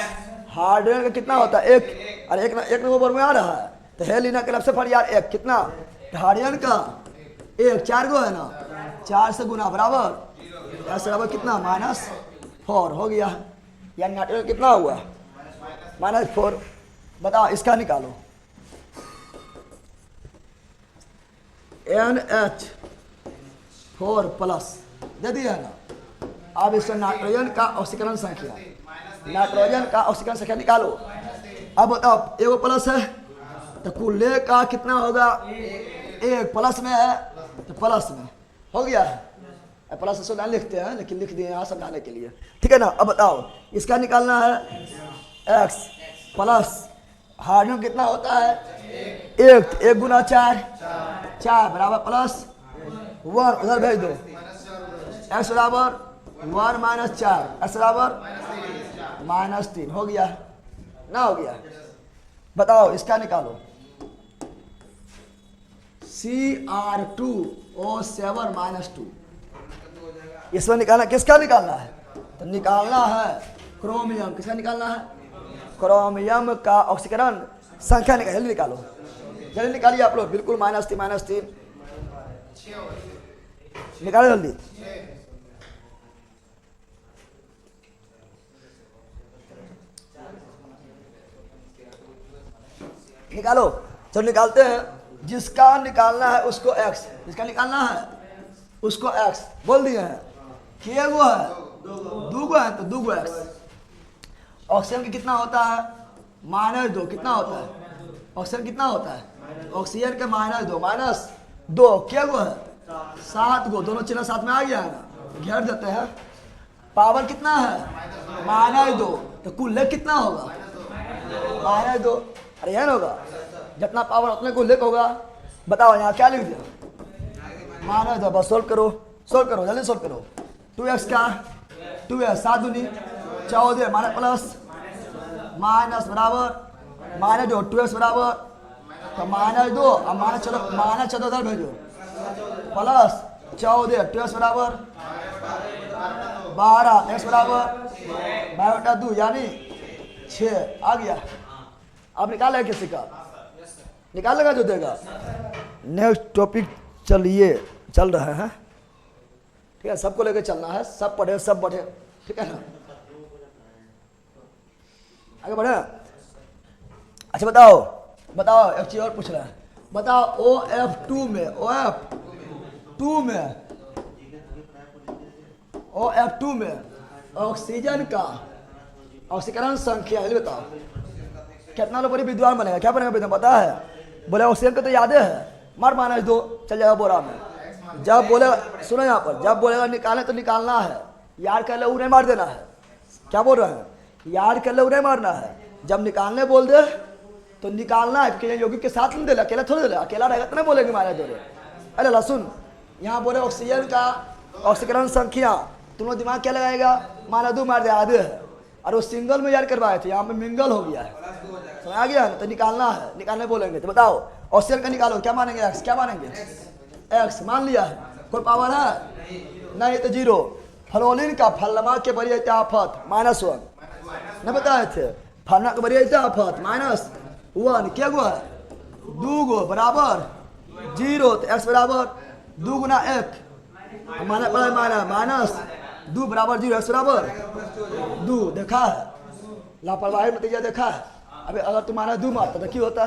हाइड्रोजन का कितना होता है? 1। अरे एक नंबर में आ रहा है तो हेलिना के लफ्ज़ पर यार 1 कितना? हाइड्रोजन का 1 4 गो है ना, 4 से गुना बराबर S बराबर कितना? -4 हो गया। यानी नाइट्रोजन कितना हुआ? -4। बताओ इसका निकालो। NH4 प्लस दे दिया है ना। अब इसका नाइट्रोजन का ऑक्सीकरण संख्या, नाइट्रोजन का ऑक्सीकरण संख्या निकालो। अब बताओ एगो प्लस है तो कुल का कितना होगा? 1 प्लस में है तो प्लस में हो गया। प्लस से लाइन लिखते हैं लेकिन लिख दिए यहाँ समझाने के लिए, ठीक है ना। अब बताओ इसका निकालना है x प्लस हाइड्रोजन कितना होता है? 1 गुना 4 बराबर प्लस 1 उधर भेज दो। x बराबर 1 - 4 x बराबर -3 हो गया ना, हो गया। बताओ इसका निकालो Cr2O7 -2। इसमें निकालना, किसका निकालना है? तो निकालना है क्रोमियम। किसका निकालना है? क्रोमियम का ऑक्सीकरण संख्या निकाल, जल्दी निकालो, जल्दी निकालिए आप लोग। बिल्कुल -3 निकालो जल्दी। निकालो, चलो निकालते हैं। जिसका निकालना है उसको x, जिसका निकालना है उसको x बोल दिए हैं। किए गो है 2 गो है तो 2 गो x। ऑक्सीजन की कितना होता है? -2। कितना होता है? ऑक्सीजन कितना होता है? ऑक्सीजन के -2 क्या गो है? 7 गो। दोनों चिन्ह साथ में आ गया है ना, घेर देते हैं। पावर कितना है? -2 तो कुल कितना होगा? -2। अरे यह होगा जितना पावर उतने को लेक होगा। बताओ यहाँ क्या लिख दिया? -2। बस सोल्व करो जल्दी सोल्व करो। 2x का 2x 7 दूनी 14 प्लस माइनस बराबर -2 2x बराबर तो -2 और -14 उधर भेजो प्लस 14 2x बराबर 12 x बराबर 12/2 यानी 6 आ गया। अब निकाल है किसी का? निकाल लेगा जो देगा। नेक्स्ट टॉपिक चल रहा है, ठीक है। सबको लेकर चलना है, सब पढ़े सब बढ़े, ठीक है ना। आगे बढ़े। अच्छा बताओ एक चीज और पूछ रहा है। बताओ OF2 में ऑक्सीजन का ऑक्सीकरण संख्या बताओ कितना लोग बड़ी विद्वान बनेगा? क्या बनेगा विद्वान पता है? बोले ऑक्सीजन को तो याद है, मार -2 चल जाएगा बोरा में। जब बोले सुनो यहाँ पर, जब बोलेगा निकालने तो निकालना है, यार कर ले नहीं मार देना है। क्या बोल रहे हैं? यार कर ले नहीं मारना है। जब निकालने बोल दे तो निकालना है। कि योगी के साथ नहीं दे, अकेला थोड़ी दे, अकेला रहेगा तो नहीं बोलेंगे मारे दो। अरे लहसुन यहाँ बोले ऑक्सीजन का ऑक्सीकरण संख्या, तुम लोग दिमाग क्या लगाएगा? -2 मार दे आधे है, और वो सिंगल में यार करवाए थे, यहाँ पे मिंगल हो गया है, समझ आ गया ना? तो निकालना है, निकालने बोलेंगे तो बताओ ऑक्सीजन का निकालो, क्या मानेंगे एक्स, क्या मानेंगे एक्स मान लिया है, कोई पावर है नहीं तो जीरो। फ्लोरीन का फलमा के बरियत आफत -1 न बताए थे, फलना के बरियत आफत -1 क्या हुआ है 2 गो बराबर 0, तो एक्स बराबर 2 गुना 1 माना -2 बराबर 0, एक्स बराबर 2। देखा है लापरवाही नतीजा देखा है। अबे अगर तुम्हारा 2 मारता तो क्यों होता,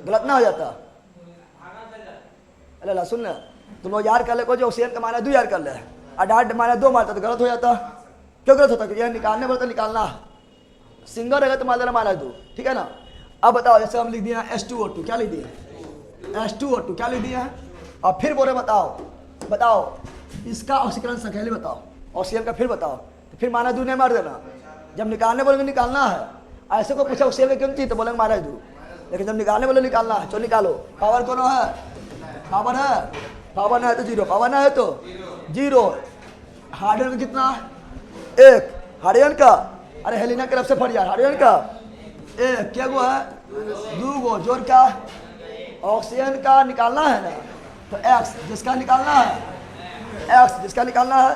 गलत ना हो जाता? अरे सुन ना, तुम लोग यार कर ले को जो ऑक्सीजन का माना 2 यार कर ले, और डाट माना 2 मारता तो गलत हो जाता। क्यों गलत होता? यह निकालने पर तो निकालना सिंगल रहेगा तो मान लेना -2, ठीक है ना। अब बताओ जैसे हम लिख दिए H2O2, क्या लिख दिए H2O2 क्या लिख दिए हैं, और फिर बोले बताओ इसका ऑक्सीकरण संख्या बताओ, ऑक्सीजन का फिर बताओ, तो फिर -2 नहीं मार देना। जब निकालने बोलेंगे निकालना है, ऐसे को पूछा ऑक्सीजन क्यों चाहिए तो बोलेंगे -2, लेकिन जब निकालने बोले निकालना है, चलो निकालो। पावर कौन है, पावर है, पावर ना है तो 0, पावर ना है तो 0। हाइड्रोजन का कितना 1, हाइड्रोजन का, अरे हेलिना की तरफ से फट यार, हाइड्रोजन का 1 क्या हुआ है 2 गो जोड़ का ऑक्सीजन का निकालना है ना, तो एक्स जिसका निकालना है, एक्स जिसका निकालना है,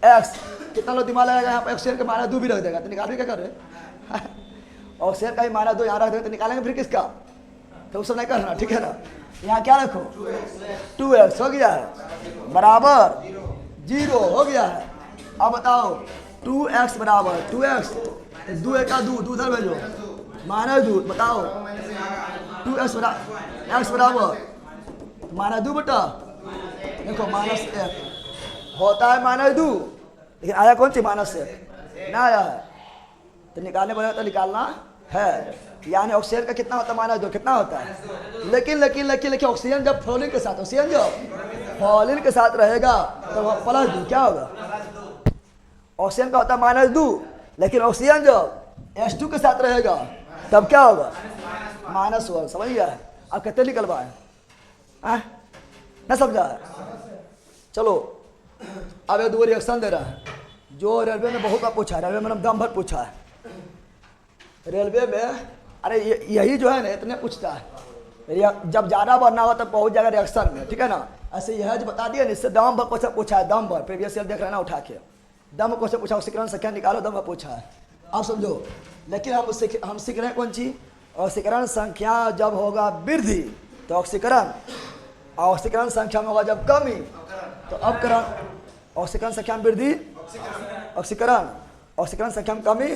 एक्स कितना लोग दिमाग लगाएगा यहाँ पे, ऑक्सीजन का -2 भी रख देगा तो निकाल भी क्या कर रहे ऑक्सीजन का ही -2 यहाँ रख देगा तो निकालेंगे फिर किसका, तो उस सब नहीं करना, ठीक है ना। यहाँ क्या रखो 2x हो गया है बराबर 0 हो गया है। अब बताओ 2x बराबर 2x 2 का 2 उधर भेजो -2, बताओ 2x बराबर -2 बटा देखो -1 होता है -2, लेकिन आया कौन सी -1 ना आया है, तो निकालने बना तो निकालना है। यानी ऑक्सीजन का कितना होता है -2, कितना होता है, लेकिन ऑक्सीजन जब फ्लोरीन के साथ, ऑक्सीजन जब फ्लोरीन के साथ रहेगा तो वह +2 क्या होगा, ऑक्सीजन का होता है -2, लेकिन ऑक्सीजन जब H2 के साथ रहेगा तब क्या होगा -1, समझ गया है। अब कितने निकलवाए ना समझा है। चलो अब ये 2 रिएक्शन दे रहा है, जो रेलवे में बहुत बार पूछा है, रेलवे में दम भर पूछा है, रेलवे में अरे यही जो है ना इतने पूछता है, जब ज़्यादा बढ़ना हो तब पहुँच जाएगा रिएक्शन में, ठीक है ना। ऐसे यह जो बता दिया ना, इससे दम भर क्वेश्चन पूछा है, दम भर प्रीवियस ईयर देख रहे ना उठा के, दम क्वेश्चन पूछा, ऑक्सीकरण संख्या निकालो, दम भर पूछा है, आप समझो। लेकिन हम सीख रहे हैं कौन चीज़, ऑक्सीकरण संख्या जब होगा वृद्धि तो ऑक्सीकरण, ऑक्सीकरण संख्या में होगा जब कमी तो अपकरण, ऑक्सीकरण संख्या में वृद्धि ऑक्सीकरण, ऑक्सीकरण संख्या में कमी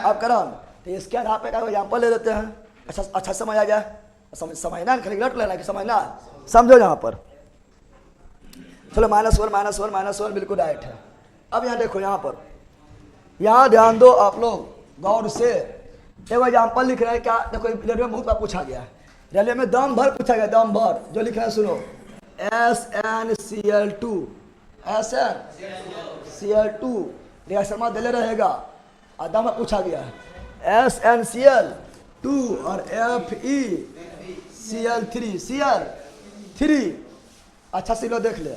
अपकरण। तो इसके आधार पर का एग्जाम्पल ले देते हैं, अच्छा समझ आ जाए, समझना खाली रट लेना कि समझना, समझो यहाँ पर। चलो -1 बिल्कुल राइट है। अब यहाँ देखो, यहाँ पर यहाँ ध्यान दो आप लोग गौर से, एक एग्जाम्पल लिख रहे हैं क्या, देखो रेलवे में बहुत बार पूछा गया है, रेलवे में दम भर पूछा गया, दम भर जो लिख रहे हैं सुनो, SnCl2 SnCl2 रिएक्शन में दिले रहेगा, और दम भर पूछा गया है SnCl2 और FeCl3 अच्छा से लो देख ले,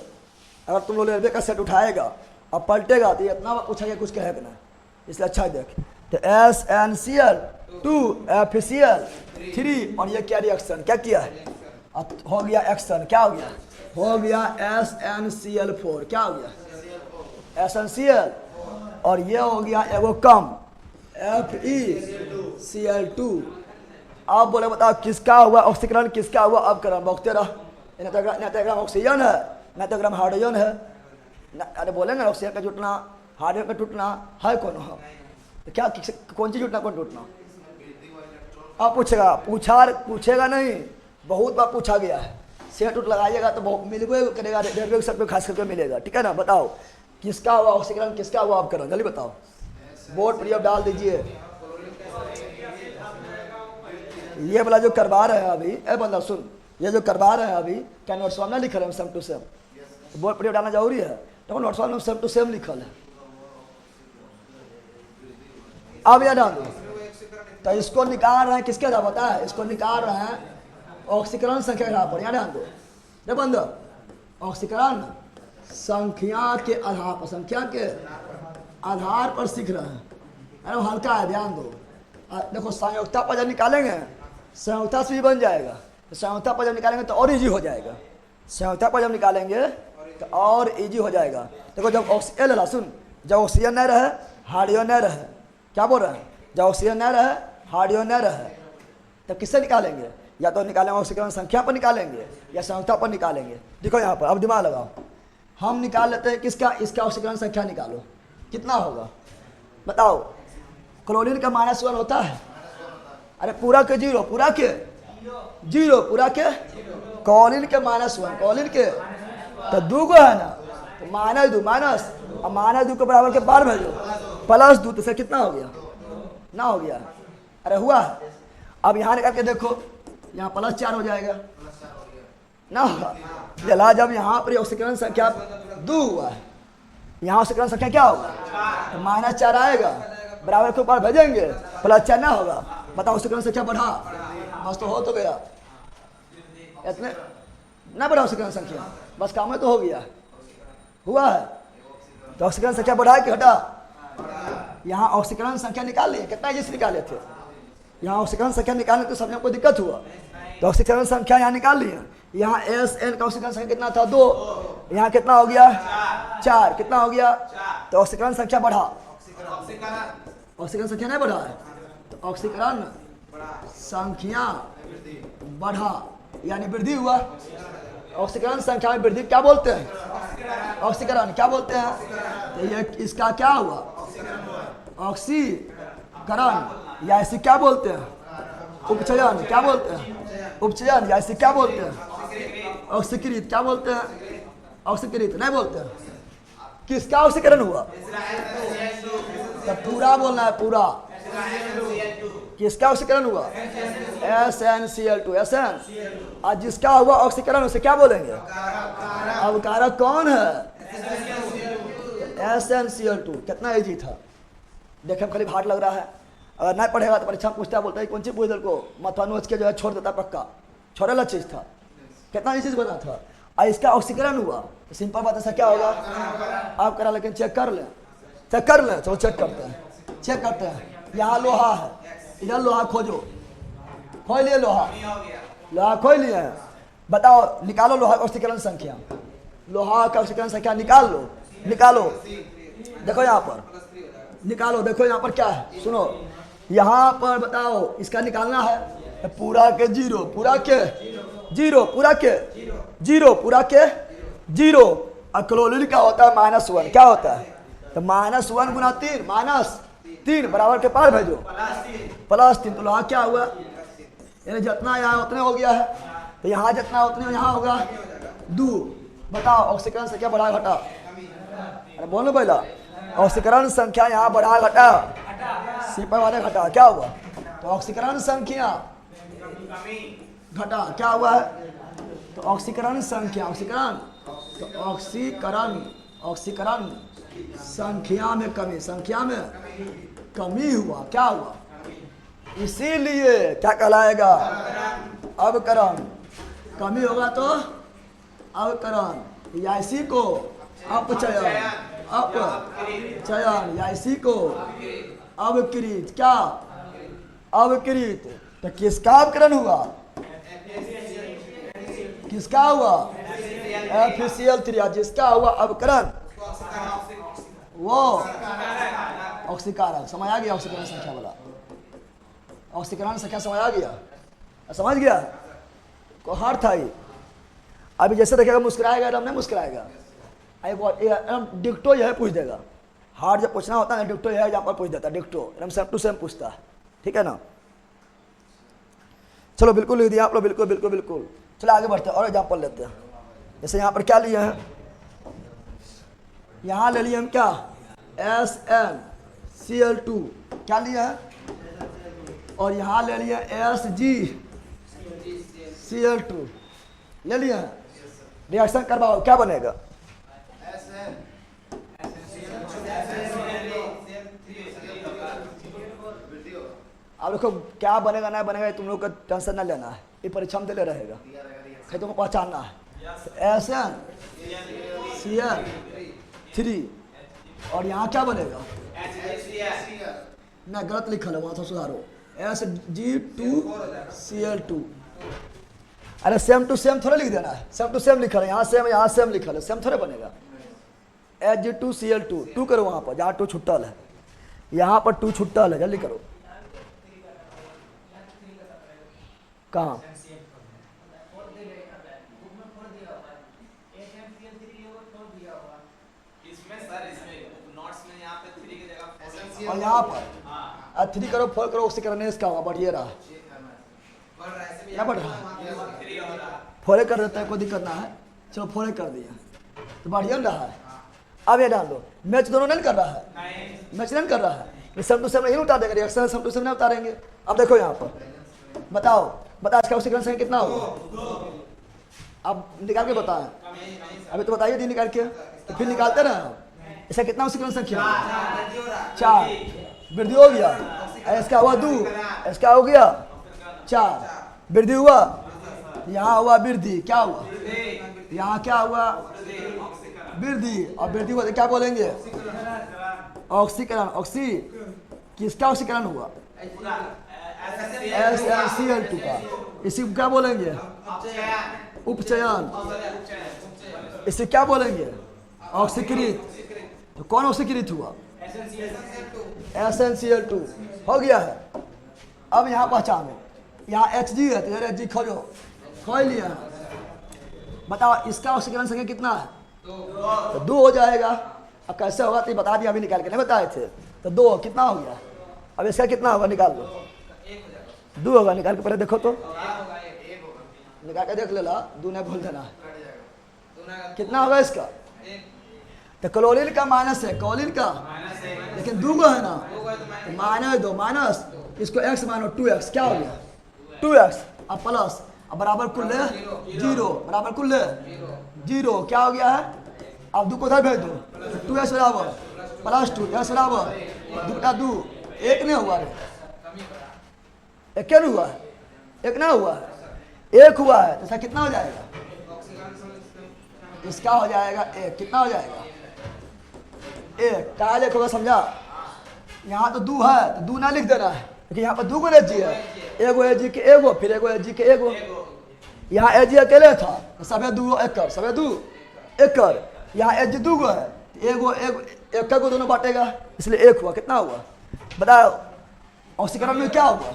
अगर तुम लोग रेलवे का सेट उठाएगा और पलटेगा तो ये इतना पूछा गया कुछ कहेगा ना, इसलिए अच्छा देख। तो SnCl2 FeCl3 और ये क्या रिएक्शन क्या किया है, हो गया एक्शन, क्या हो गया SnCl4, क्या हो गया SnCl, और ये हो गया एगो कम FeCl2। अब बोले बताओ किसका हुआ ऑक्सीकरण, किसका हुआ अपकरण, बकते रह, न तो ग्राम ऑक्सीजन है न तो ग्राम हाइड्रोजन है, अरे बोले ना ऑक्सीजन का जुटना हाइड्रोजन का टूटना है कौन हो, तो क्या कौन चीज जुटना कौन टूटना, अब पूछेगा नहीं, बहुत बार पूछा गया है, सेट उठ लगाइएगा तो बहुत मिलवे करेगा, रेलवे के सेट पे खास करके मिलेगा, ठीक है ना। बताओ किसका हुआ ऑक्सीकरण, किसका हुआ अपकरण, जल्दी बताओ, बोर्ड पर अब डाल दीजिए। ये वाला जो करवा रहे हैं अभी, ए बंदा सुन, ये जो करवा रहे हैं अभी क्या नोट्स में लिख रहे हैं सेम टू सेम, बोर्ड पर डालना जरूरी है, तो नोट्स में सेम टू सेम लिखल है। अब यह डाल दो, तो इसको निकाल रहे हैं किसके आधार पता है, इसको निकाल रहे हैं ऑक्सीकरण संख्या के आधार पर, यहाँ ध्यान दो, देखो बंदो ऑक्सीकरण संख्या के आधार पर, संख्या के आधार पर सीख रहे हैं, अरे वो हल्का है, ध्यान दो। देखो संयुक्ता पर जब निकालेंगे संयुक्ता से भी बन जाएगा, तो संयुक्ता पर जब निकालेंगे तो और इजी हो जाएगा। संयुक्ता पर जब निकालेंगे तो और इजी हो जाएगा। देखो जब ऑक्सीजन सुन, जब ऑक्सीजन नहीं रहे हाइड्रोजन नहीं रहे, क्या बोल रहे हैं, जब ऑक्सीजन नहीं रहे हाइड्रोजन नहीं रहे, तब किससे निकालेंगे? या तो निकालेंगे ऑक्सीकरण संख्या पर निकालेंगे या संयुक्ता पर निकालेंगे। देखो यहाँ पर अब दिमाग लगाओ, हम निकाल लेते हैं किसका, इसका ऑक्सीकरण संख्या निकालो, कितना होगा बताओ। क्लोरीन का -1 होता है, अरे पूरा के जीरो, पूरा के जीरो, पूरा के क्लोरीन के -1, क्लोरीन के तो 2 को है ना, तो -2 माइनस, अब -2 के बराबर के बार भेजो, +2 तो से कितना हो गया ना, हो गया, अरे हुआ है। अब यहाँ निकाल के देखो, यहाँ +4 हो जाएगा ना, होगा जला। जब यहाँ पर ऑक्सीकरण संख्या 2 हुआ है, यहाँ ऑक्सीकरण संख्या क्या होगा, तो -4 आएगा, बराबर के ऊपर भेजेंगे, +4 ना होगा। बताओ ऑक्सीकरण संख्या बढ़ा, बस तो हो तो गया, इतने ना बढ़ा ऑक्सीकरण संख्या, बस काम में तो हो गया, हुआ है। तो ऑक्सीकरण संख्या बढ़ा कि घटा, यहाँ ऑक्सीकरण संख्या निकाल लिए, कितना जिस निकाले थे, यहाँ ऑक्सीकरण संख्या निकालने तो सब को दिक्कत हुआ, तो ऑक्सीकरण संख्या यहाँ निकाल लिए। यहाँ SN का ऑक्सीकरण संख्या कितना था 2, यहाँ कितना हो गया 4, कितना हो गया, तो ऑक्सीकरण संख्या बढ़ा, ऑक्सीकरण संख्या नहीं बढ़ा है, तो ऑक्सीकरण संख्या बढ़ा यानी वृद्धि हुआ। ऑक्सीकरण संख्या में वृद्धि क्या बोलते हैं, ऑक्सीकरण क्या बोलते हैं, तो ये इसका क्या हुआ ऑक्सीकरण, या इसे क्या बोलते हैं उपचयन, क्या बोलते हैं उपचयन, या इसे क्या बोलते हैं ऑक्सीकृत, क्या बोलते हैं ऑक्सीकृत नहीं बोलते हैं। किसका ऑक्सीकरण हुआ, तो पूरा बोलना है, पूरा किसका ऑक्सीकरण हुआ SnCl2, SN, और जिसका हुआ ऑक्सीकरण उसे क्या बोलेंगे, अब कारक कौन है SnCl2। कितना इजी था, देखे खाली हार्ड लग रहा है, अगर नहीं पढ़ेगा तो परीक्षा पूछता है, बोलता है कौन सी पूछ को मथवा नोच के जो है छोड़ देता, पक्का छोड़े वाला चीज़ था, कितना चीज़ बना था। और इसका ऑक्सीकरण हुआ तो सिंपल बात ऐसा क्या होगा, आप करा, लेकिन चेक कर लें, चेक कर लें, चलो चेक करते हैं, चेक करते हैं। यहाँ लोहा है, इधर लोहा खोजो, खोज लिए लोहा, लोहा खोज लिए हैं, बताओ निकालो लोहा का ऑक्सीकरण संख्या, लोहा का ऑक्सीकरण संख्या निकाल लो, निकालो, देखो यहाँ पर निकालो, देखो यहाँ पर क्या है, सुनो यहाँ पर बताओ, इसका निकालना है पूरा के जीरो, पूरा के जीरो, पूरा के जीरो, पूरा के जीरो, और क्लोरीन का होता है -1, क्या होता है, तो -1 गुना 3, -3 बराबर के पार भेजो, +3, तो लोहा क्या हुआ, यानी जितना यहाँ उतने हो गया है, तो यहाँ जितना उतने यहाँ होगा 2। बताओ ऑक्सीकरण संख्या बढ़ा घटा, अरे बोलो पहला, ऑक्सीकरण संख्या यहाँ बढ़ा घटा, सिंपल वाले घटा, क्या हुआ, तो ऑक्सीकरण संख्या घटा, क्या हुआ है, तो ऑक्सीकरण संख्या, ऑक्सीकरण, तो ऑक्सीकरण संख्या में कमी, संख्या में कमी हुआ, क्या हुआ, इसीलिए क्या कहलाएगा अवकरण, कमी होगा तो अवकरण, या इसी को अपचयन, अपचयन, या इसी को अवकृत, क्या अवकृत। तो किसका अवकरण हुआ, किसका हुआ FeCl3, जिसका हुआ अवकरण वो ऑक्सीकारक, समझ आ गया, ऑक्सीकरण संख्या वाला, ऑक्सीकरण संख्या समझ आ गया, समझ गया, को हार्ड था ये। अभी जैसे देखेगा मुस्कुराएगा, एकदम नहीं मुस्कुराएगा, एकदम डिक्टो यह पूछ देगा, हार्ड जब पूछना होता है ना डिक्टो यह यहाँ पर पूछ देता है, डिक्टो एकदम सेम टू सेम पूछता है, ठीक है ना। चलो बिल्कुल लिख दिया आप लोग, बिल्कुल बिल्कुल बिल्कुल। चलो आगे बढ़ते हैं और एग्जाम्पल लेते हैं। जैसे यहाँ पर क्या लिए हैं, यहाँ ले लिए हम क्या SnCl2, क्या लिए हैं, और यहाँ ले लिए SgCl2 ले लिए हैं। रिएक्शन करवाओ, क्या बनेगा, अब देखो क्या बनेगा नहीं बनेगा तुम लोग का टेंशन ना लेना है, ये परीक्षा में ले रहेगा, खाली तुमको पहचानना है। SnCl3 और यहाँ क्या बनेगा मैं गलत लिखा है, वहां से सुधारो। Sg2Cl2। अरे सेम टू सेम थोड़ा लिख देना है, सेम टू सेम लिखा है, यहाँ सेम लिखा है, सेम थोड़े बनेगा। Hg2Cl2 टू करो वहां पर जहाँ टू छुट्टल है, यहाँ पर टू छुट्टल है, जल्दी करो। कहाँ और यहाँ पर 3 करो 4 करो, उससे करने इसका होगा, बढ़िया रहा। क्या बढ़ रहा है? 4 कर देते हैं, कोई दिक्कत ना है। चलो 4 कर दिया तो बढ़िया रहा है। अब ये डाल दो, मैच दोनों नहीं कर रहा है, मैच नहीं कर रहा है, सेम टू सेम नहीं उतार देंगे, रिएक्शन सेम टू सेम नहीं उतारेंगे। अब देखो यहाँ पर बताओ, बता इसका ऑक्सीकरण संख्या कितना होगा? अब निकाल के बताएं, अभी तो बताइए दी निकाल के, तो फिर निकालते ना। इसका कितना ऑक्सीकरण संख्या? 4 वृद्धि हो गया, इसका हुआ 2, इसका हो गया 4 वृद्धि हुआ, यहाँ हुआ वृद्धि, क्या हुआ यहाँ, क्या हुआ वृद्धि, और वृद्धि हुआ तो क्या बोलेंगे? ऑक्सीकरण। ऑक्सी किसका ऑक्सीकरण हुआ? SnCl2 का। इसी को क्या बोलेंगे? उपचयन। इसे क्या बोलेंगे? ऑक्सीकृत। तो कौन ऑक्सीकृत हुआ? SnCl2 हो गया है। अब यहाँ पहचानो, यहाँ Hg है तो यार Hg खोजो, खोज लिया है। बताओ इसका ऑक्सीकरण संख्या कितना है? तो 2 हो जाएगा। अब कैसे होगा तो बता दिया, अभी निकाल के नहीं बताए थे। तो 2 कितना हो गया? अब इसका कितना होगा निकाल दो। 2 होगा, निकाल के पहले देखो तो, निकाल के देख लेला, 2 नहीं भूल देना है। कितना होगा इसका? तो क्लोरीन का माइनस है, क्लोरीन का, लेकिन 2 है ना, तो माइनस 2 माइनस, इसको x मानो 2x, क्या हो गया? 2x। अब प्लस, अब बराबर कुल है 0, बराबर कुल है 0, क्या हो गया है? अब 2 को उधर भेज दो, 2x बराबर प्लस 2, x बराबर 2 बटा 2, 1 नहीं हुआ रे, 1 क्या हुआ है? 1 ना हुआ है, 1 हुआ है, तो इसका कितना हो जाएगा? इसका हो जाएगा 1, कितना हो जाएगा? 1 कहा देखोगा, समझा? यहाँ तो 2 है तो 2 ना लिख देना है, क्योंकि यहाँ पर 2 गो Hg है, एगो Hg के एगो, फिर एगो Hg के एगो। यहाँ Hg अकेले था तो सभे 2 1 कर, सभे 2 1 कर। यहाँ Hg 2 गो है, एगो एगो 1 को दोनों बांटेगा, इसलिए 1 हुआ। कितना हुआ बताओ? ऑक्सीकरण में क्या हुआ?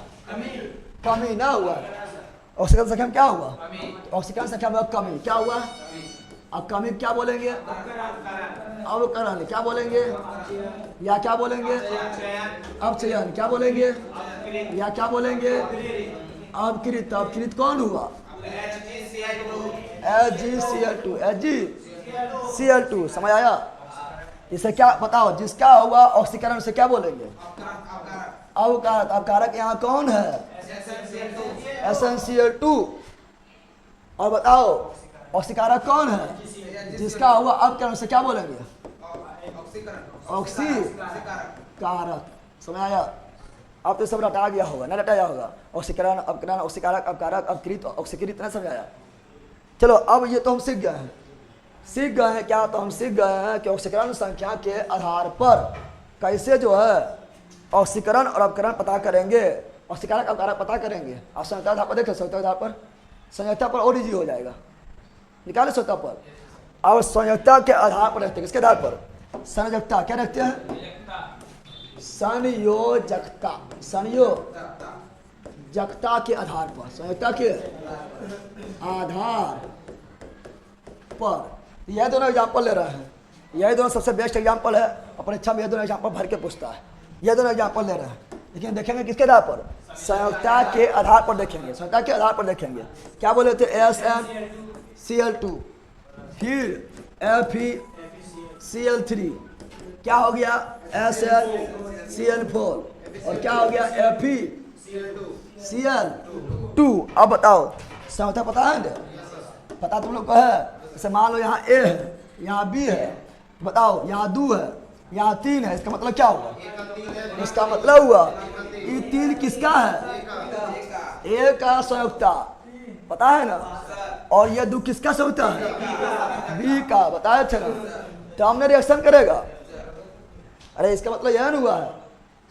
कमी ना हुआ। ऑक्सीकरण संख्या में क्या हुआ? ऑक्सीकरण संख्या में कमी, क्या हुआ? अब कमी क्या बोलेंगे? अवकरण क्या बोलेंगे? या क्या बोलेंगे? अपचयन क्या बोलेंगे? या क्या बोलेंगे? अवकृत। अवकृत कौन हुआ? HgCl2। HgCl2 समझ आया? इसे क्या बताओ, जिसका हुआ ऑक्सीकरण से क्या बोलेंगे? अवकारक। अवकारक यहाँ कौन है? SnCl2। और बताओ ऑक्सीकारक कौन है? जिसका हुआ अपकरण से क्या बोलेंगे? ऑक्सीकारक। समझ आया? अब तो सब रटा गया होगा, ना रटाया होगा? ऑक्सीकरण, अपकरण, ऑक्सीकारक, अपकारक, अपकृत, ऑक्सीकृत, ना समझाया? चलो अब ये तो हम सीख गए हैं। सीख गए हैं क्या? तो हम सीख गए हैं कि ऑक्सीकरण संख्या के आधार पर कैसे जो है ऑक्सीकरण और अपकरण पता करेंगे, ऑक्सीकारक अपकारक पता करेंगे। आप संयुक्ता आधार पर देखें, संयुक्ता आधार पर, संयुक्ता पर ओरिजी हो जाएगा, निकाले संयुक्ता पर। और संयुक्ता के आधार पर रखते हैं, किसके आधार पर? संयोजकता। क्या रखते हैं? संयोजकता। संयोजकता के आधार पर, संयोजकता के आधार पर यह दोनों एग्जाम्पल ले रहे हैं। यही दोनों सबसे बेस्ट एग्जाम्पल है, अपने इच्छा में यह दोनों एग्जाम्पल भर के पूछता है। यह दोनों एग्जाम्पल ले रहे हैं, लेकिन देखेंगे किसके आधार पर? संयोजकता के आधार पर देखेंगे, संयोजकता के आधार पर देखेंगे। क्या बोले थे? SnCl2, फिर FeCl3, क्या हो गया? SnCl4, और क्या हो गया? FeCl2। अब बताओ संयोजकता पता है ना? पता तुम लोग को है? जैसे मान लो यहाँ A है, यहाँ B है, बताओ यहाँ 2 है, यहाँ 3 है, इसका मतलब क्या हुआ? इसका मतलब हुआ ये 3 किसका है? A का संयोजकता, पता है ना? और ये 2 किसका संयोजकता है? B का, बताया थे ना? तो हमने रिएक्शन करेगा। अरे इसका मतलब यह हुआ है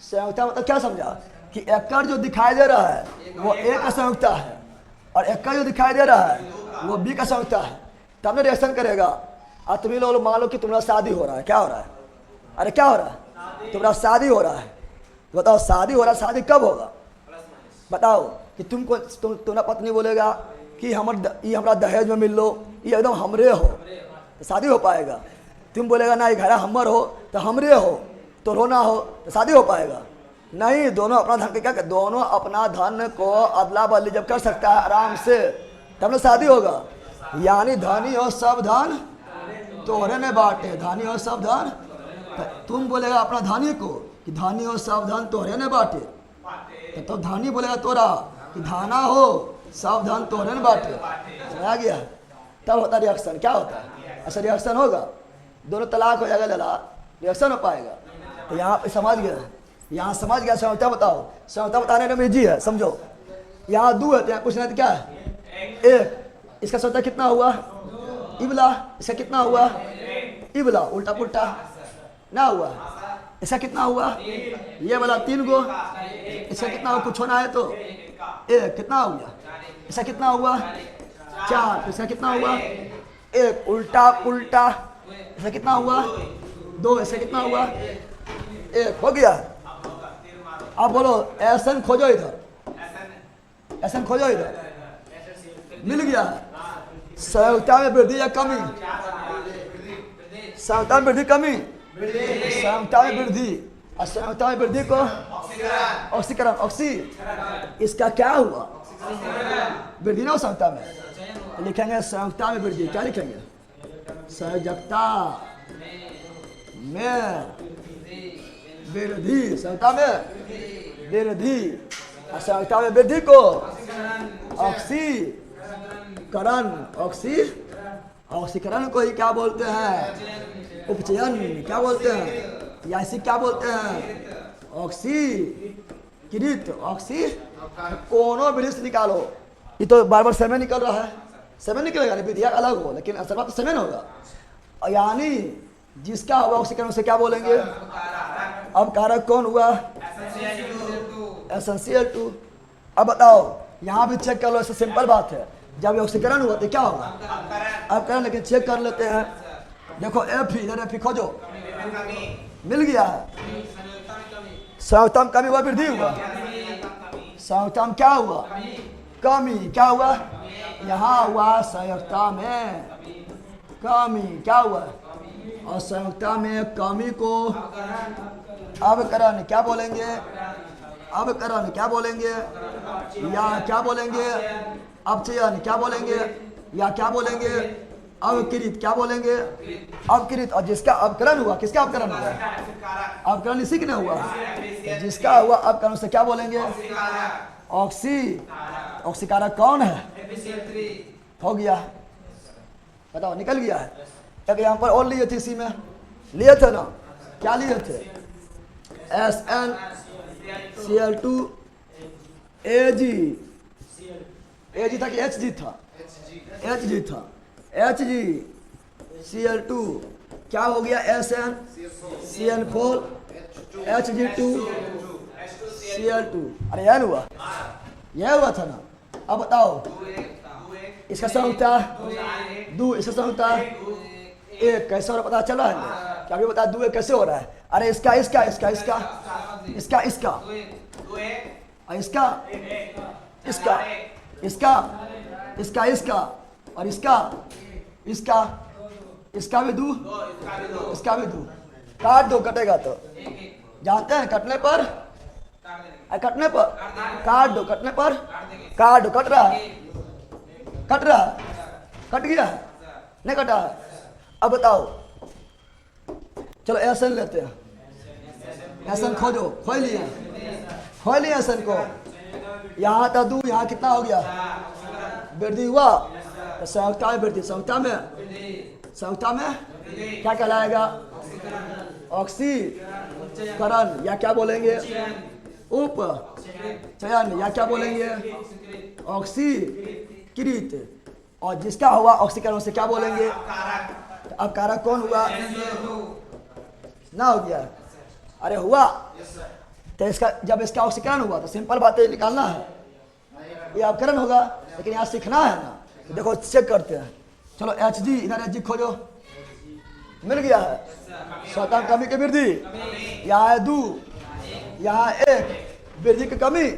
संयुक्ता मतलब क्या समझा कि एकड़ जो दिखाई दे रहा है वो ए का संयुक्ता है और एकड़ जो दिखाई दे रहा है वो बी का संयुक्ता है। तब ना रिएक्शन करेगा। और तुम्हें लोग मान लो कि तुम्हारा शादी हो रहा है, क्या हो रहा है? अरे क्या हो रहा है? तुम्हारा शादी हो रहा है। बताओ शादी हो रहा है, शादी कब होगा? बताओ कि तुमको तुम्हारा पत्नी बोलेगा कि हमारा दहेज में मिल लो, ये एकदम हमरे हो, तो शादी हो पाएगा। तुम बोलेगा ना ये घर हमर हो तो हमरे हो, तो रोना हो तो शादी हो पाएगा? नहीं, दोनों अपना धन क्या दोनों अपना धन को अदला बदली जब कर सकता है आराम से तब ना शादी होगा। यानी धनी हो सब धन तोहरे ने बांटे, धनी हो सब धन। तुम बोलेगा अपना धनी को कि धनी हो सब धन तोहरे ने बांटे, तो धनी बोलेगा तोरा कि धाना हो सब धन तोहरे ने बांटे। समझ आ गया? तब होता रिएक्शन। क्या होता है? ऐसा रिएक्शन होगा, दोनों तलाक हो जाएगा, लड़ा रिएक्शन हो पाएगा। तो यहाँ पे समझ गया, यहाँ समझ गया। संयुक्ता बताओ, संयुक्ता बताने में इजी है, समझो। यहाँ दो है तो यहाँ कुछ नहीं तो क्या है? एक। इसका संयुक्ता कितना हुआ? इबला। इसका कितना हुआ? इबला। उल्टा पुल्टा ना हुआ। इसका कितना हुआ? ये वाला 3 गो। इसका कितना हुआ? कुछ होना है तो एक। कितना हुआ? इसका कितना हुआ? 4। इसका कितना हुआ? 1। उल्टा पुल्टा। इसका कितना हुआ? 2। इसका कितना हुआ? 1। हो गया। अब बोलो एसन खोजो इधर, एसन खोजो इधर। मिल गया। संयुक्ता में वृद्धि या कमी? संयुक्ता में वृद्धि कमी? संयुक्ता में वृद्धि। और संयुक्ता में वृद्धि को ऑक्सीकरण, ऑक्सी। इसका क्या हुआ? वृद्धि ना हो संयुक्ता में, तो लिखेंगे संयुक्ता में वृद्धि। क्या लिखेंगे? संयोजकता में वृद्धि। संयुक्ता में वृद्धि और संयुक्ता में वृद्धि को ऑक्सीकरण। ऑक्सीकरण को ही क्या बोलते हैं? उपचयन। क्या बोलते हैं? या इसी क्या बोलते हैं? ऑक्सीकृत। ऑक्सी कोनो विधि से निकालो। ये तो बार बार समय निकल रहा है, समय निकलेगा नहीं, विधिया अलग हो लेकिन असर बात तो समय होगा। यानी जिसका होगा ऑक्सीकरण से क्या बोलेंगे? अब कारक कौन हुआ? SnCl2। अब बताओ यहाँ भी चेक कर लो, ऐसा सिंपल बात है। जब ऑक्सीकरण हुआ तो क्या होगा? अब करें, लेकिन चेक कर लेते हैं। देखो Fe, इधर Fe खोजो। मिल गया है। संयुक्ता में कमी हुआ, वृद्धि हुआ? संयुक्ता में क्या हुआ? कमी। क्या हुआ? यहाँ हुआ संयुक्ता में कमी। क्या हुआ? और संयुक्ता में कमी को अवकरण क्या बोलेंगे? अवकरण क्या बोलेंगे? या क्या बोलेंगे? अपचयन क्या बोलेंगे? या क्या बोलेंगे? अवकृत क्या बोलेंगे? अवकृत। और जिसका अवकरण हुआ, किसका अवकरण हुआ? अवकरण इसी के ने हुआ, जिसका हुआ अवकरण से क्या बोलेंगे? ऑक्सीकारक कौन है? हो गया। बताओ निकल गया है। एक यहाँ पर और लिए थे, इसी में लिए थे ना, क्या लिए थे? SnCl2 Ag। Ag था कि Hg था? Hg था। HgCl2 क्या हो गया? SnCl4 Hg2Cl2। अरे यह हुआ, यह हुआ था ना। अब बताओ इसका संयुक्ता 2, इसका संयुक्ता 1 कैसे हो रहा पता चला है? क्या भी बता 2 1 कैसे हो रहा है? अरे इसका इसका इसका इसका इसका इसका इसका इसका इसका इसका इसका और इसका इसका इसका भी 2, इसका भी 2। काट दो, कटेगा तो जानते हैं। कटने पर काट दो, कटने पर काट दो। कट रहा है, कट रहा है, कट गया है, नहीं कटा है। अब बताओ, चलो एसन लेते हैं। एसन खोजो, खोल लिए एसन को। यहाँ था 2, यहाँ कितना हो गया? वृद्धि हुआ। तो संयुक्ता में वृद्धि, संयुक्ता में क्या कहलाएगा? ऑक्सीकरण या क्या बोलेंगे? उपचयन या क्या बोलेंगे? ऑक्सीकृत। और जिसका हुआ ऑक्सीकरण से क्या बोलेंगे? तो अब कारक कौन हुआ? ना हो गया? अरे हुआ। तो इसका जब इसका ऑक्सीकरण हुआ तो सिंपल बात है, निकालना है, ये अपकरण होगा। लेकिन यहाँ सीखना है ना, तो देखो चेक करते हैं। चलो Hg, इधर Hg खोजो, मिल गया है। स्वतंत्र कमी की वृद्धि, यहाँ है 2, यहाँ 1, वृद्धि की कमी,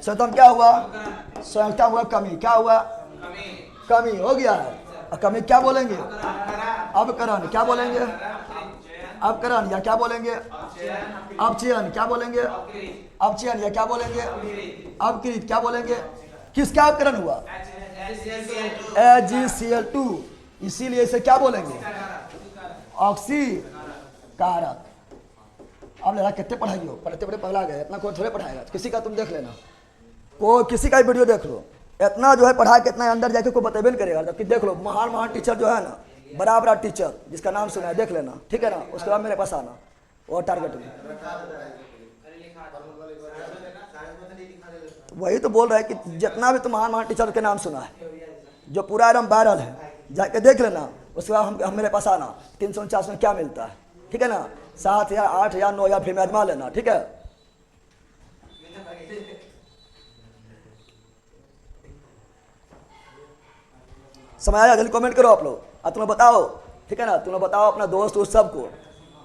स्वतंत्र क्या हुआ, संयुक्ता हुआ कमी, क्या हुआ, कमी हो गया है। और कमी क्या बोलेंगे, अपकरण, क्या बोलेंगे, अपकरण या क्या बोलेंगे, अपचयन, क्या बोलेंगे, अपचयन या क्या बोलेंगे, अपकृत, क्या बोलेंगे। किसका अपकरण हुआ, AgCl2, इसीलिए इसे क्या बोलेंगे, ऑक्सीकारक। अब लड़ा कितने पढ़ाई हो, पढ़ते पढ़े पगला गए, इतना कोई थोड़े पढ़ाएगा। किसी का तुम देख लेना, कोई किसी का वीडियो देख लो, इतना जो है पढ़ा के इतना अंदर जाके कोई बतेबे नहीं करेगा। जबकि देख लो महान महान टीचर जो है ना, बड़ा बड़ा टीचर जिसका नाम सुना है, देख लेना, ठीक है ना। उसके बाद मेरे पास आना और टारगेट में। वही तो बोल रहा है कि जितना भी तुम महान महान टीचर के नाम सुना है, जो पूरा एकदम वायरल है, जाके देख लेना। उसके बाद हम मेरे पास आना। 349 में क्या मिलता है, ठीक है ना, 7 या 8 या 9 या फिर में आजमा लेना, ठीक है। समझ आया, जल्दी कमेंट करो आप लोग, और तुम्हें बताओ, ठीक है ना, तुम्हें बताओ अपना दोस्त उस सबको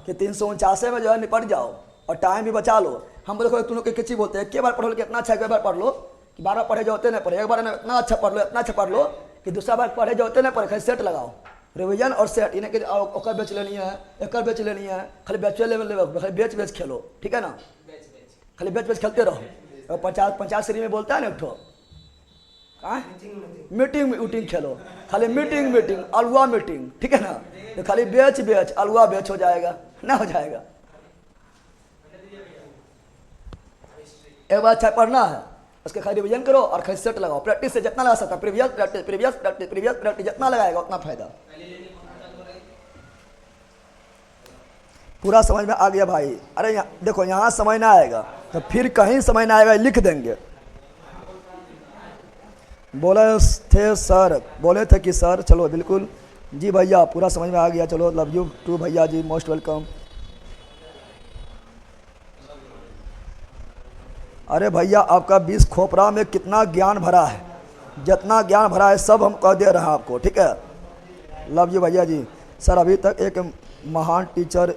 कि 349 में जो है निपट जाओ और टाइम भी बचा लो। हम देखो तुम लोग की चीज बोलते हैं, एक बार पढ़ो, कितना अच्छा, एक बार पढ़ लो कि 12 पढ़े जो होते नहीं पढ़े, एक बार में इतना अच्छा पढ़ लो, इतना अच्छा पढ़ लो कि दूसरा बार पढ़े जो होते नहीं पढ़े। खाली सेट लगाओ, रिवीजन और सेट, इन्हें कि ओकर बेच लेनी है, एक बेच लेनी है, खाली बेचे लेवल, खाली बेच खेलो, ठीक है ना, खाली बेच खेलते रहो। 50 सीरी में बोलता है ना एक ठो, मीटिंग मीटिंग खेलो, खाली मीटिंग अलुआ मीटिंग, ठीक है ना। तो खाली बेच अलुआ बेच हो जाएगा ना, हो जाएगा। एक बार अच्छा पढ़ना है, उसके खाली रिवीजन करो और खाली सेट लगाओ। प्रैक्टिस से जितना लगा सकता, प्रीवियस प्रैक्टिस जितना लगाएगा उतना फायदा। पूरा समझ में आ गया भाई। अरे देखो यहाँ समझ ना आएगा तो फिर कहीं समझ ना आएगा, लिख देंगे। बोले थे कि सर, चलो बिल्कुल जी भैया, पूरा समझ में आ गया। चलो लव यू टू भैया जी, मोस्ट वेलकम। अरे भैया आपका 20 खोपरा में कितना ज्ञान भरा है, जितना ज्ञान भरा है सब हम कह दे रहे हैं आपको, ठीक है। लव यू भैया जी। सर अभी तक एक महान टीचर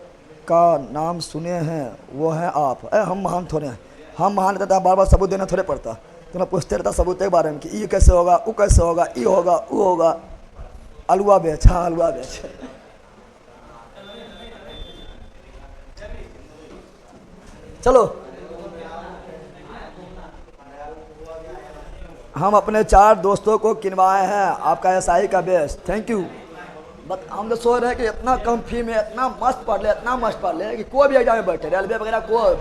का नाम सुने हैं, वो है आप। हम महान थोड़े हैं, हम महान रहता बार बार सबूत देना थोड़े पड़ता। तुम्हें पूछते रहता सबूत के बारे में कि ये कैसे होगा, वो कैसे होगा, ये होगा, वो होगा। अलुआ बेच, हाँ अलुआ बेच। चलो हम अपने 4 दोस्तों को किनवाए हैं आपका SI का बेस, थैंक यू। बट हम तो सोच रहे हैं कि इतना कम फी में इतना मस्त पढ़ ले, इतना मस्त पढ़ ले कि कोई भी एग्जाम में बैठे, रेलवे वगैरह को,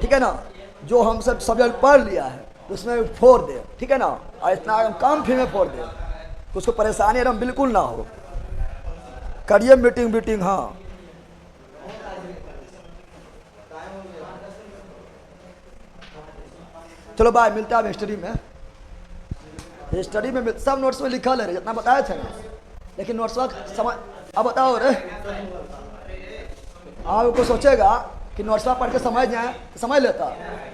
ठीक है ना, जो हम सब सब्जेक्ट पढ़ लिया है उसमें फोड़ दे, ठीक है ना, और इतना कम फी में फोड़ दे, उसको परेशानी एकदम बिल्कुल ना हो। करिए मीटिंग, हाँ चलो बाय, मिलता है हिस्ट्री में। हिस्ट्री में सब नोट्स में लिखा है जितना बताए थे ना, लेकिन नोट्स समझ। अब बताओ रे, आपको सोचेगा कि नोट्स पढ़ के समझ जाए, समझ लेता।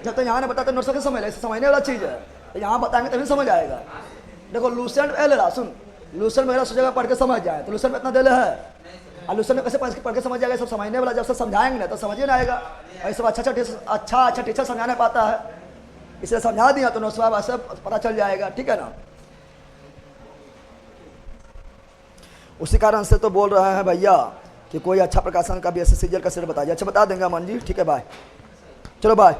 जब तक यहाँ नहीं बताते नोट्स के समझ ले, समझने वाला चीज़ है, तो यहाँ बताएंगे तभी समझ आएगा। देखो लूसेंट ले रहा, सुन, लूसेंट मेरा सोचेगा पढ़ के समझ जाए, तो लूसेंट में इतना दे है, और लूसेंट में कैसे पढ़ के समझ जाएगा, सब समझने वाला। जब सब समझाएंगे ना तो समझ ही ना आएगा। ऐसे सब अच्छा टीचर समझाने पाता है, इसे समझा दिया तो नोट्स ऐसे पता चल जाएगा, ठीक है ना। उसी कारण से तो बोल रहे हैं भैया कि कोई अच्छा प्रकाशन का BSc सीजल का सेट बता दिया। अच्छा बता देंगे अमन जी, ठीक है बाय। चलो बाय।